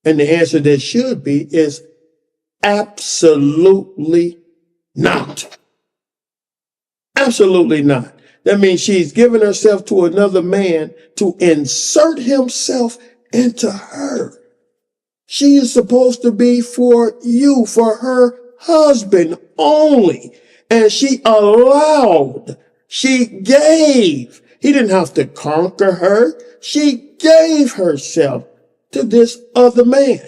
and the answer that should be, is absolutely not. Absolutely not. That means she's given herself to another man to insert himself into her. She is supposed to be for you, for her husband only. And she allowed, she gave. He didn't have to conquer her. She gave herself to this other man.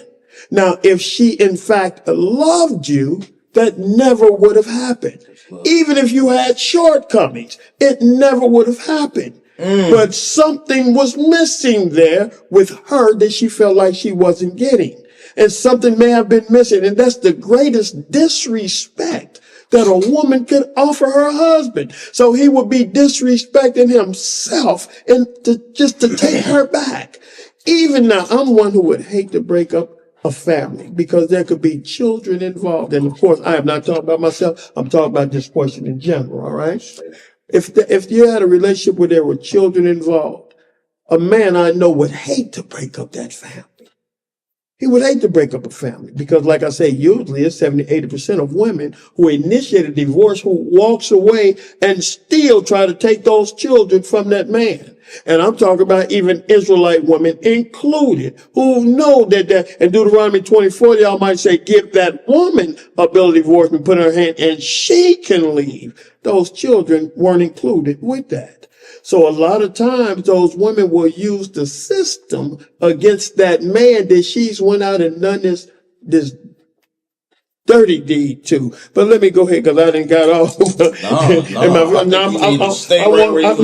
Now, if she in fact loved you, that never would have happened. Even if you had shortcomings, it never would have happened. But something was missing there with her that she felt like she wasn't getting. And something may have been missing. And that's the greatest disrespect that a woman could offer her husband. So he would be disrespecting himself and just to take her back. Even now, I'm one who would hate to break up a family because there could be children involved. And of course, I am not talking about myself. I'm talking about this question in general. All right. If you had a relationship where there were children involved, a man I know would hate to break up that family. He would hate to break up a family because, like I say, usually it's 70-80% of women who initiate a divorce who walks away and still try to take those children from that man. And I'm talking about even Israelite women included who know that in Deuteronomy 24, y'all might say, give that woman a bill of divorcement, put in her hand, and she can leave. Those children weren't included with that. So a lot of times those women will use the system against that man that she's went out and done this dirty deed to. But let me go ahead because I didn't got off.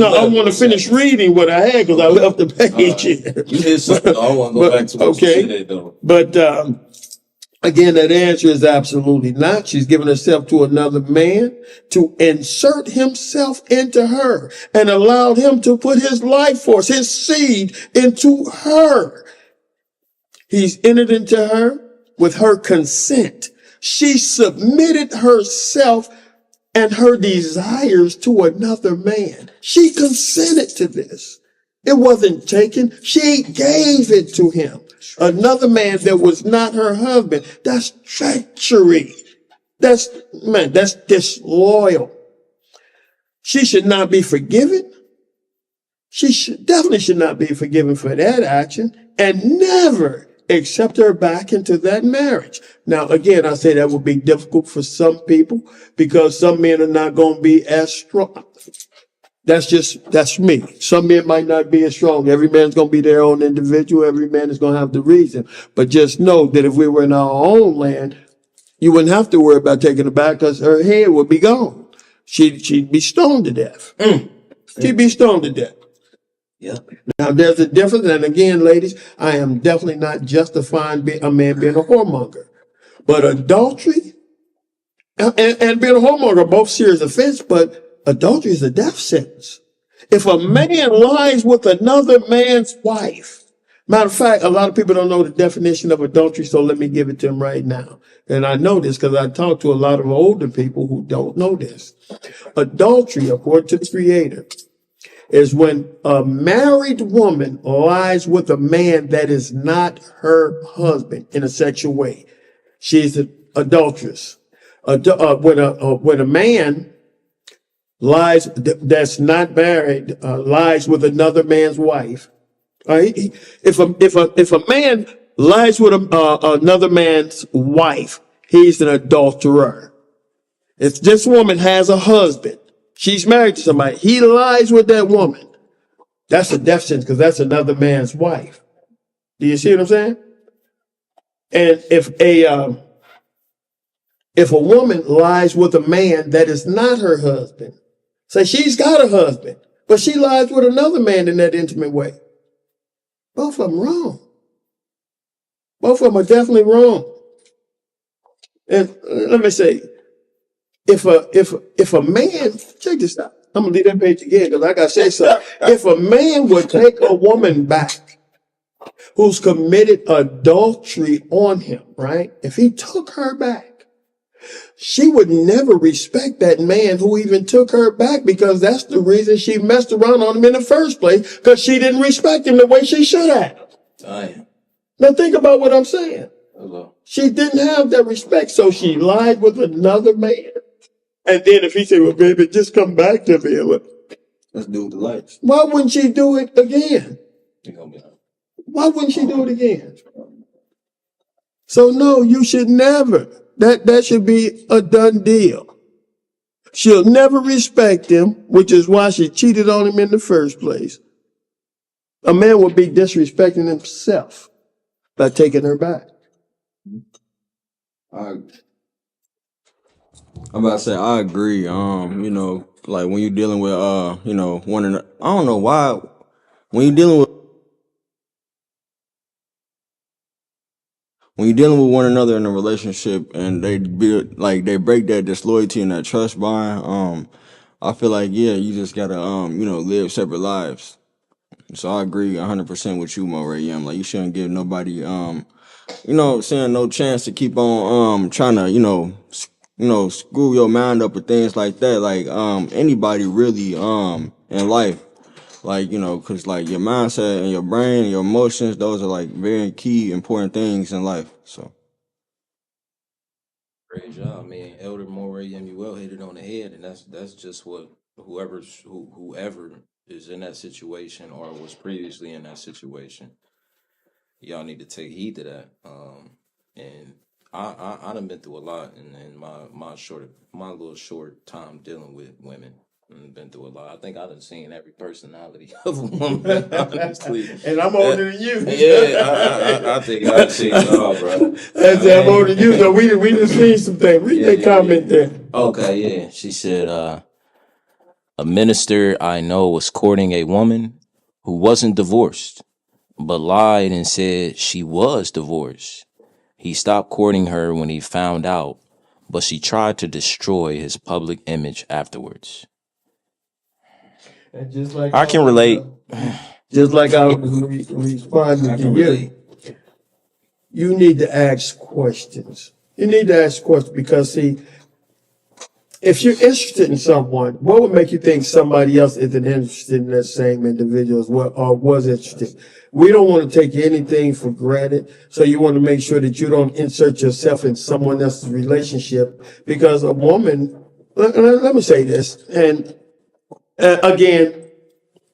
I want to finish reading what I had because I left the page here. You did something. I want to go back to what you said, though. But Again, that answer is absolutely not. She's given herself to another man to insert himself into her and allowed him to put his life force, his seed into her. He's entered into her with her consent. She submitted herself and her desires to another man. She consented to this. It wasn't taken. She gave it to him. Another man that was not her husband. That's treachery. That's disloyal. She should not be forgiven. Definitely should not be forgiven for that action, and never accept her back into that marriage. Now, again, I say that would be difficult for some people because some men are not going to be as strong. That's me. Some men might not be as strong. Every man's going to be their own individual. Every man is going to have the reason. But just know that if we were in our own land, you wouldn't have to worry about taking her back because her head would be gone. She'd be stoned to death. She'd be stoned to death. Yeah. Now, there's a difference. And again, ladies, I am definitely not justifying a man being a whoremonger. But adultery and being a whoremonger are both serious offense, but adultery is a death sentence. If a man lies with another man's wife, matter of fact, a lot of people don't know the definition of adultery, so let me give it to them right now. And I know this because I talk to a lot of older people who don't know this. Adultery, according to the Creator, is when a married woman lies with a man that is not her husband in a sexual way. She's an adulteress. When a man lies that's not married, lies with another man's wife. If a man lies with another man's wife, he's an adulterer. If this woman has a husband, she's married to somebody, he lies with that woman, that's a death sentence because that's another man's wife. Do you see what I'm saying? And if a woman lies with a man that is not her husband, say she's got a husband, but she lies with another man in that intimate way, both of them wrong. Both of them are definitely wrong. And let me say, if a man, check this out. I'm gonna leave that page again because I gotta say something. If a man would take a woman back who's committed adultery on him, right? If he took her back, she would never respect that man who even took her back because that's the reason she messed around on him in the first place because she didn't respect him the way she should have. Now think about what I'm saying. Hello. She didn't have that respect, so she lied with another man. And then if he said, well, baby, just come back to me. Let's do the lights. Why wouldn't she do it again? Why wouldn't she do it again? So no, you should never. That should be a done deal. She'll never respect him, which is why she cheated on him in the first place. A man would be disrespecting himself by taking her back. I'm about to say I agree. Like when you're dealing with one another, I don't know why when you're dealing with one another in a relationship and they break that disloyalty and that trust bond, I feel like you just gotta live separate lives. So I agree 100% with you, Moray. Like you shouldn't give nobody saying no chance to keep on trying to screw your mind up with things like that. Like anybody really in life, like because like your mindset and your brain and your emotions, those are like very key important things in life. So Great job, man. Elder Moray Yemuel hit it on the head, and that's just what whoever is in that situation or was previously in that situation, y'all need to take heed to that. And I done been through a lot in my little short time dealing with women. I've been through a lot. I think I done seen every personality of a woman, honestly. And I'm older than you. Yeah, I think I've seen it all, bro. I'm older than you, so we just seen some things. Read that comment there. Okay, yeah. She said, a minister I know was courting a woman who wasn't divorced, but lied and said she was divorced. He stopped courting her when he found out, but she tried to destroy his public image afterwards. And just like I can relate. just like I was responding to you, you need to ask questions. You need to ask questions because, see, if you're interested in someone, what would make you think somebody else isn't interested in that same individual as well, or was interested? We don't want to take anything for granted, so you want to make sure that you don't insert yourself in someone else's relationship, because a woman, let me say this, and again,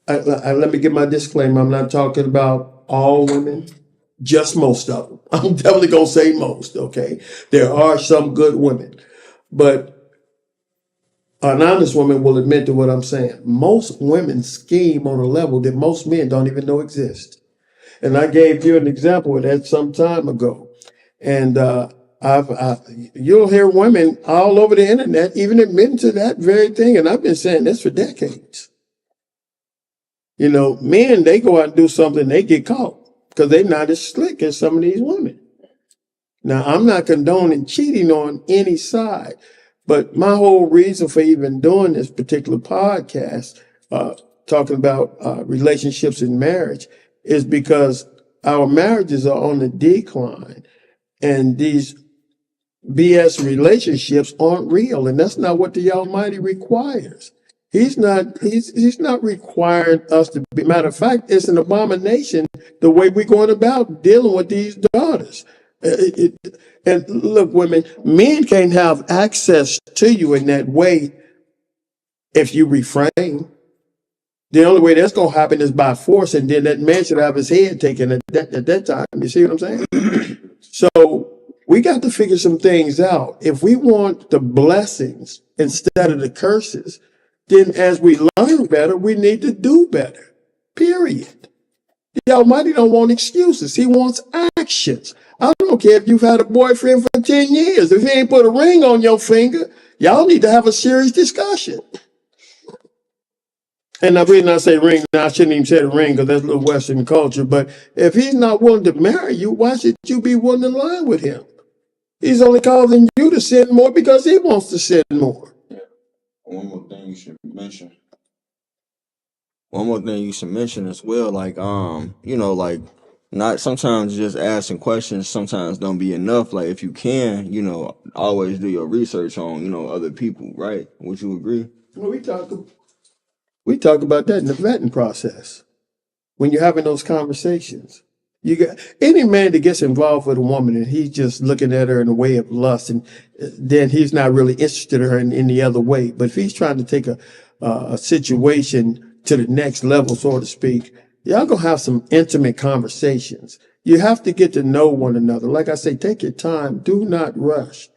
let me give my disclaimer. I'm not talking about all women, just most of them. I'm definitely going to say most, okay? There are some good women, but an honest woman will admit to what I'm saying. Most women scheme on a level that most men don't even know exists. And I gave you an example of that some time ago. And you'll hear women all over the internet even admitting to that very thing. And I've been saying this for decades. You know, men, they go out and do something, they get caught because they're not as slick as some of these women. Now, I'm not condoning cheating on any side, but my whole reason for even doing this particular podcast, talking about relationships and marriage, is because our marriages are on the decline, and these BS relationships aren't real, and that's not what the Almighty requires. He's not requiring us to be. Matter of fact, it's an abomination the way we're going about dealing with these daughters. And look, women, men can't have access to you in that way if you refrain. The only way that's going to happen is by force, and then that man should have his head taken at that time. You see what I'm saying? So we got to figure some things out. If we want the blessings instead of the curses, then as we learn better, we need to do better, period. The Almighty don't want excuses. He wants actions. I don't care if you've had a boyfriend for 10 years. If he ain't put a ring on your finger, y'all need to have a serious discussion. And the reason I say ring, I shouldn't even say the ring because that's a little Western culture. But if he's not willing to marry you, why should you be willing to lie with him? He's only causing you to sin more because he wants to sin more. One more thing you should mention. One more thing you should mention as well, like like not sometimes just asking questions sometimes don't be enough. Like if you can, always do your research on, other people, right? Would you agree? Well, we talk about that in the vetting process. When you're having those conversations, you got any man that gets involved with a woman and he's just looking at her in a way of lust, and then he's not really interested in her in any other way. But if he's trying to take a situation to the next level, so to speak, y'all gonna have some intimate conversations. You have to get to know one another. Like I say, take your time. Do not rush.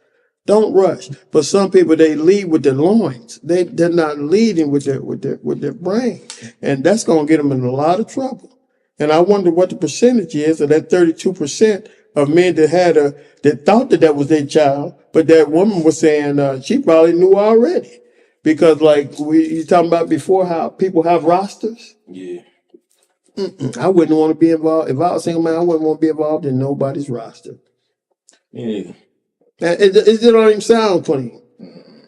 Don't rush. But some people, they lead with their loins. They're not leading with their brain, and that's gonna get them in a lot of trouble. And I wonder what the percentage is of that 32% of men that thought that was their child, but that woman was saying she probably knew already. Because like you talking about before, how people have rosters. Yeah. I wouldn't want to be involved. If I was a single man, I wouldn't want to be involved in nobody's roster. Yeah. It don't even sound clean.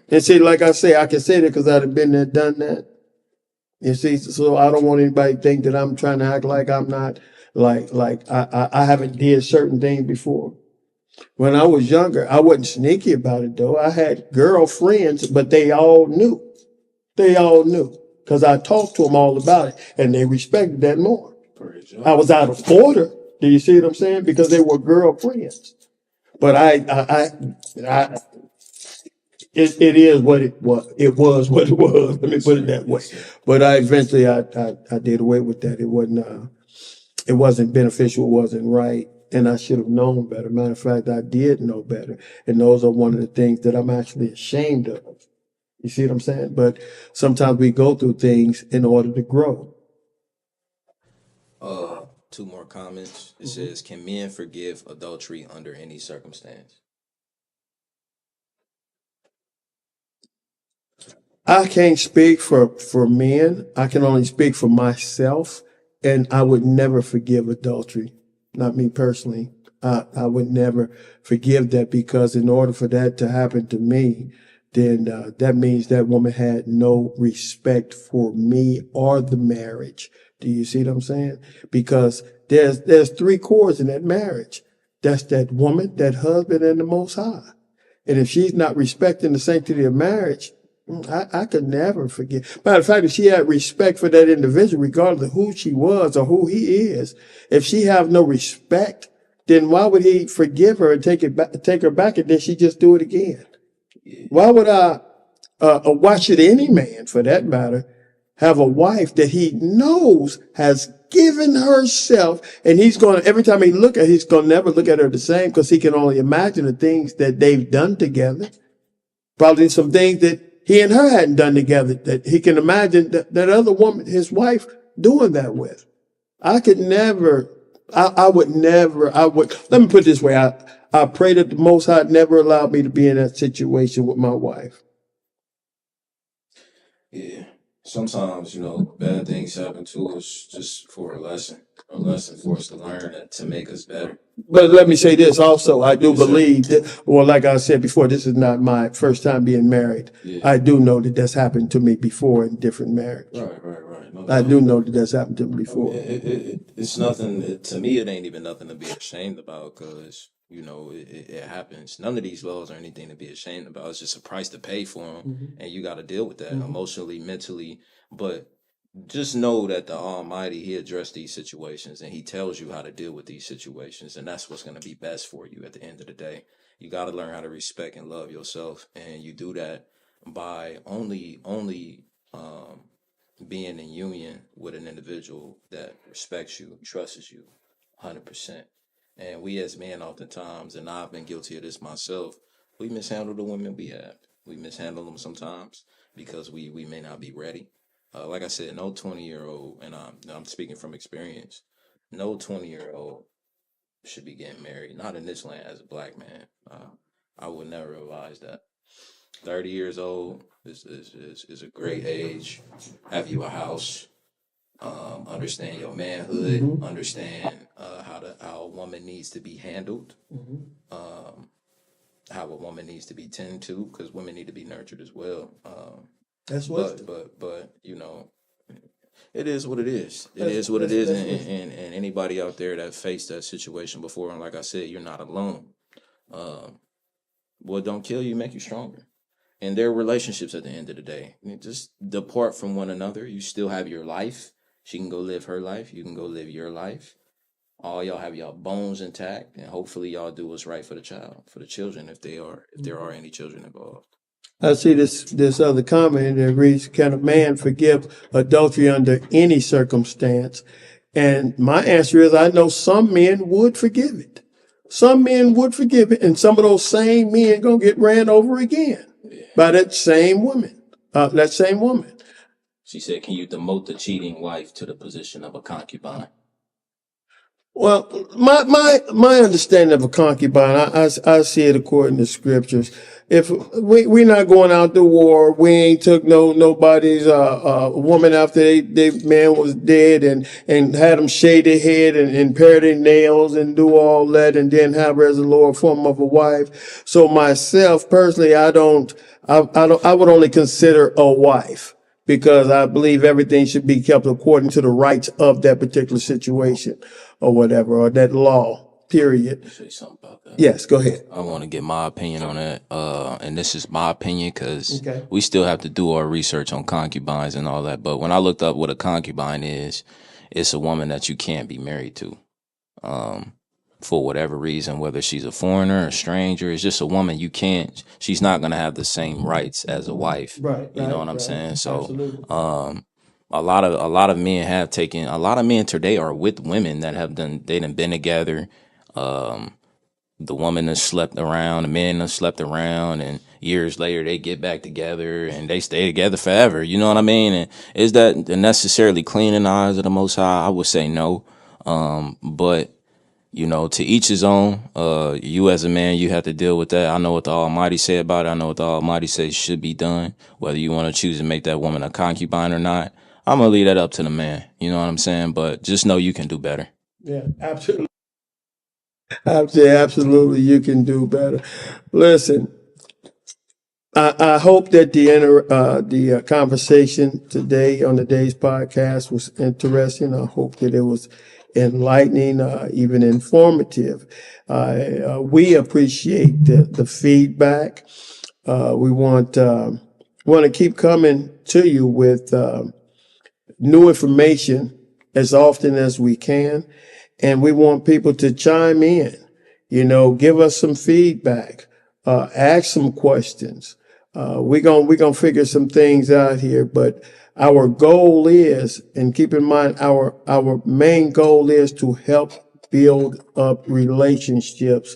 And see, like I say, I can say that because I'd have been there, done that. You see, so I don't want anybody to think that I'm trying to act like I'm not, like I haven't did certain things before. When I was younger, I wasn't sneaky about it though. I had girlfriends, but they all knew. They all knew because I talked to them all about it, and they respected that more. I was out of order. Do you see what I'm saying? Because they were girlfriends. But it is what it was. It was what it was. Let me put it that way. But I eventually did away with that. It wasn't beneficial. It wasn't right. And I should have known better. Matter of fact, I did know better. And those are one of the things that I'm actually ashamed of. You see what I'm saying? But sometimes we go through things in order to grow. Two more comments. It says, can men forgive adultery under any circumstance? I can't speak for men. I can only speak for myself. And I would never forgive adultery. Not me personally. I would never forgive that, because in order for that to happen to me, then that means that woman had no respect for me or the marriage. Do you see what I'm saying? Because there's three cores in that marriage. That's that woman, that husband, and the Most High. And if she's not respecting the sanctity of marriage, I could never forgive. Matter of fact, if she had respect for that individual, regardless of who she was or who he is, if she have no respect, then why would he forgive her and take her back, and then she just do it again? Why would why should any man, for that matter, have a wife that he knows has given herself, and he's going to, every time he look at her, he's going to never look at her the same, because he can only imagine the things that they've done together. Probably some things that he and her hadn't done together, that he can imagine that other woman, his wife, doing that with. I could never, I would never, let me put it this way. I pray that the Most High never allowed me to be in that situation with my wife. Yeah. Sometimes, bad things happen to us just for a lesson for us to learn and to make us better. But let me say this also. I do believe that, well, like I said before, this is not my first time being married. Yeah. I do know that that's happened to me before in different marriages. Right. No, I do know that that's happened to me before. It's nothing, to me, it ain't even nothing to be ashamed about, because, it happens. None of these laws are anything to be ashamed about. It's just a price to pay for them, and you got to deal with that emotionally, mentally. But just know that the Almighty, He addressed these situations, and He tells you how to deal with these situations, and that's what's going to be best for you at the end of the day. You got to learn how to respect and love yourself, and you do that by only being in union with an individual that respects you, trusts you, 100%. And we as men, oftentimes, and I've been guilty of this myself, we mishandle the women we have. We mishandle them sometimes because we may not be ready. Like I said, no 20-year-old, and I'm speaking from experience, no 20-year-old should be getting married. Not in this land as a black man. I would never advise that. 30 years old is a great age. Have you a house? Understand your manhood. Understand how a woman needs to be handled. How a woman needs to be tended to, because women need to be nurtured as well. That's what. But it is what it is. It is what it is, and anybody out there that faced that situation before, and like I said, you're not alone. What don't kill you make you stronger. And their relationships at the end of the day, just depart from one another. You still have your life. She can go live her life. You can go live your life. All y'all have y'all bones intact, and hopefully y'all do what's right for the child, for the children, if there are any children involved. I see this other comment that reads, can a man forgive adultery under any circumstance? And my answer is, I know some men would forgive it. Some men would forgive it, and some of those same men gonna get ran over again by that same woman. She said, can you demote the cheating wife to the position of a concubine? Well, my understanding of a concubine, I see it according to scriptures. If we're not going out to war, we ain't took nobody's woman after they man was dead and had them shave their head and pare their nails and do all that, and then have her as a lower form of a wife. So myself personally, I would only consider a wife, because I believe everything should be kept according to the rights of that particular situation or whatever, or that law, period. Say something about that. Yes, go ahead. I want to get my opinion on that. And this is my opinion, because Okay. we still have to do our research on concubines and all that. But when I looked up what a concubine is, it's a woman that you can't be married to. For whatever reason, whether she's a foreigner, a stranger, it's just a woman she's not going to have the same rights as a wife. Right. You know what I'm saying? So, Absolutely. a lot of men today are with women that they done been together. The woman has slept around, the man has slept around, and years later they get back together and they stay together forever. You know what I mean? And is that necessarily clean in the eyes of the Most High? I would say no. But to each his own. You as a man, you have to deal with that. I know what the Almighty say about it. I know what the Almighty says should be done. Whether you want to choose to make that woman a concubine or not, I'm going to leave that up to the man. You know what I'm saying? But just know you can do better. Yeah, absolutely. I'd say absolutely you can do better. Listen, I hope that the conversation today on the day's podcast was interesting. I hope that it was enlightening, even informative. We appreciate the feedback. We want to keep coming to you with new information as often as we can, and we want people to chime in. Give us some feedback, ask some questions. We're gonna figure some things out here, but our goal is, and keep in mind, our main goal is to help build up relationships.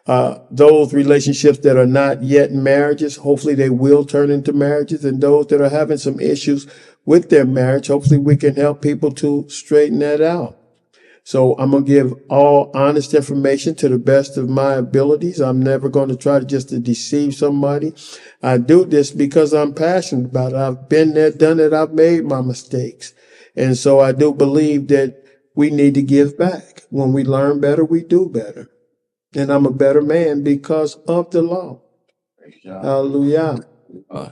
Those relationships that are not yet marriages, hopefully they will turn into marriages, and those that are having some issues with their marriage, hopefully we can help people to straighten that out. So I'm going to give all honest information to the best of my abilities. I'm never going to try to deceive somebody. I do this because I'm passionate about it. I've been there, done it. I've made my mistakes. And so I do believe that we need to give back. When we learn better, we do better. And I'm a better man because of the law. Hallelujah.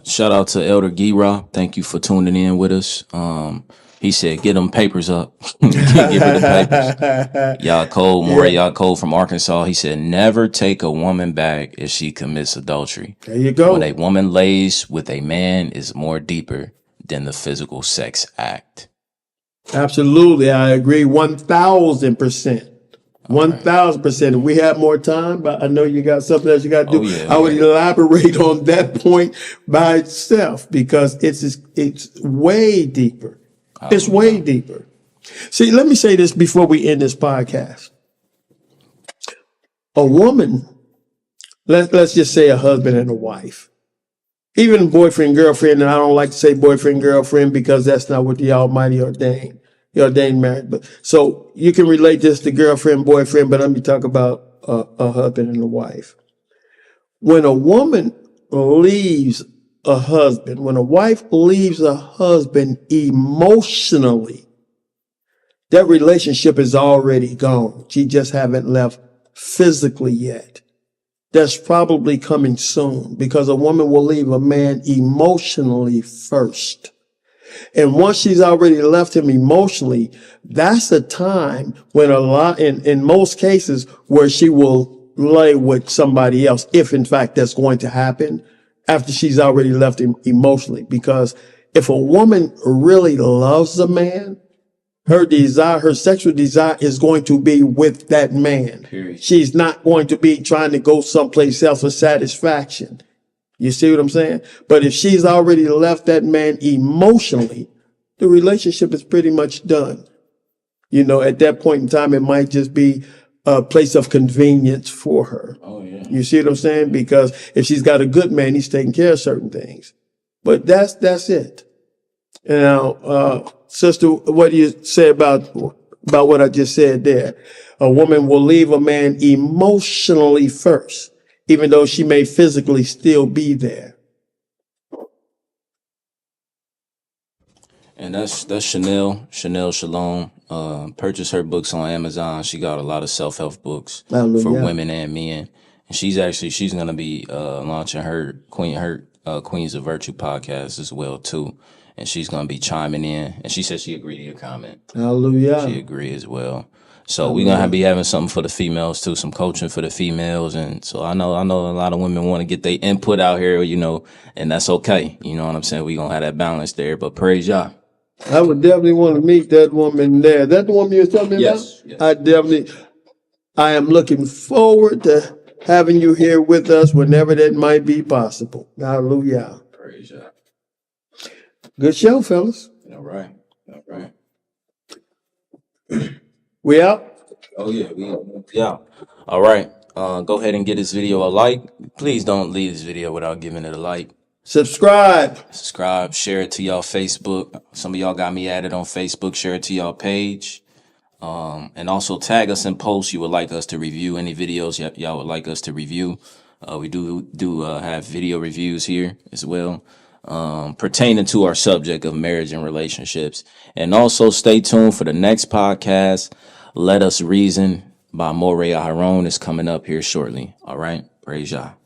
Shout out to Elder Gera. Thank you for tuning in with us. He said, get them papers up. Give her the papers. Y'all Cole from Arkansas. He said, never take a woman back if she commits adultery. There you go. When a woman lays with a man is more deeper than the physical sex act. Absolutely. I agree 1,000%. 1,000%. If we have more time, but I know you got something else you got to do. I would elaborate on that point by itself because it's way deeper. It's way deeper. See, let me say this before we end this podcast. A woman, let's just say a husband and a wife, even boyfriend, girlfriend, and I don't like to say boyfriend, girlfriend because that's not what the Almighty ordained. He ordained marriage. But so you can relate this to girlfriend, boyfriend, but let me talk about a husband and a wife. When a woman leaves a husband, when a wife leaves a husband emotionally, that relationship is already gone. She just haven't left physically yet. That's probably coming soon because a woman will leave a man emotionally first. And once she's already left him emotionally, that's a time when in most cases where she will lay with somebody else, if in fact that's going to happen after she's already left him emotionally. Because if a woman really loves a man, her sexual desire is going to be with that man. Period. She's not going to be trying to go someplace else for satisfaction. You see what I'm saying? But if she's already left that man emotionally, the relationship is pretty much done. At that point in time, it might just be a place of convenience for her. Oh, yeah. You see what I'm saying? Because if she's got a good man, he's taking care of certain things. But that's it. Now, sister, what do you say about what I just said there? A woman will leave a man emotionally first, even though she may physically still be there. And that's Chanel Shalom. Purchase her books on Amazon. She got a lot of self-help books for women and men. And she's going to be launching her Queens of Virtue podcast as well too. And she's going to be chiming in. And she said she agreed to your comment. Hallelujah. She agreed as well. So we're going to be having something for the females too, some coaching for the females. And so I know a lot of women want to get their input out here, and that's okay. You know what I'm saying? We're going to have that balance there, but praise y'all. I would definitely want to meet that woman there. That the woman you were telling me about? Yes. I am looking forward to having you here with us whenever that might be possible. Hallelujah. Praise y'all. Good show, fellas. All right. We out? Oh, yeah. We out. All right. Go ahead and get this video a like. Please don't leave this video without giving it a like. Subscribe, share it to y'all Facebook. Some of y'all got me added on Facebook. Share it to y'all page. And also tag us in posts you would like us to review, any videos y'all would like us to review. We do have video reviews here as well, pertaining to our subject of marriage and relationships. And also stay tuned for the next podcast. Let Us Reason. by Morey Aharon is coming up here shortly. All right. Praise Yah.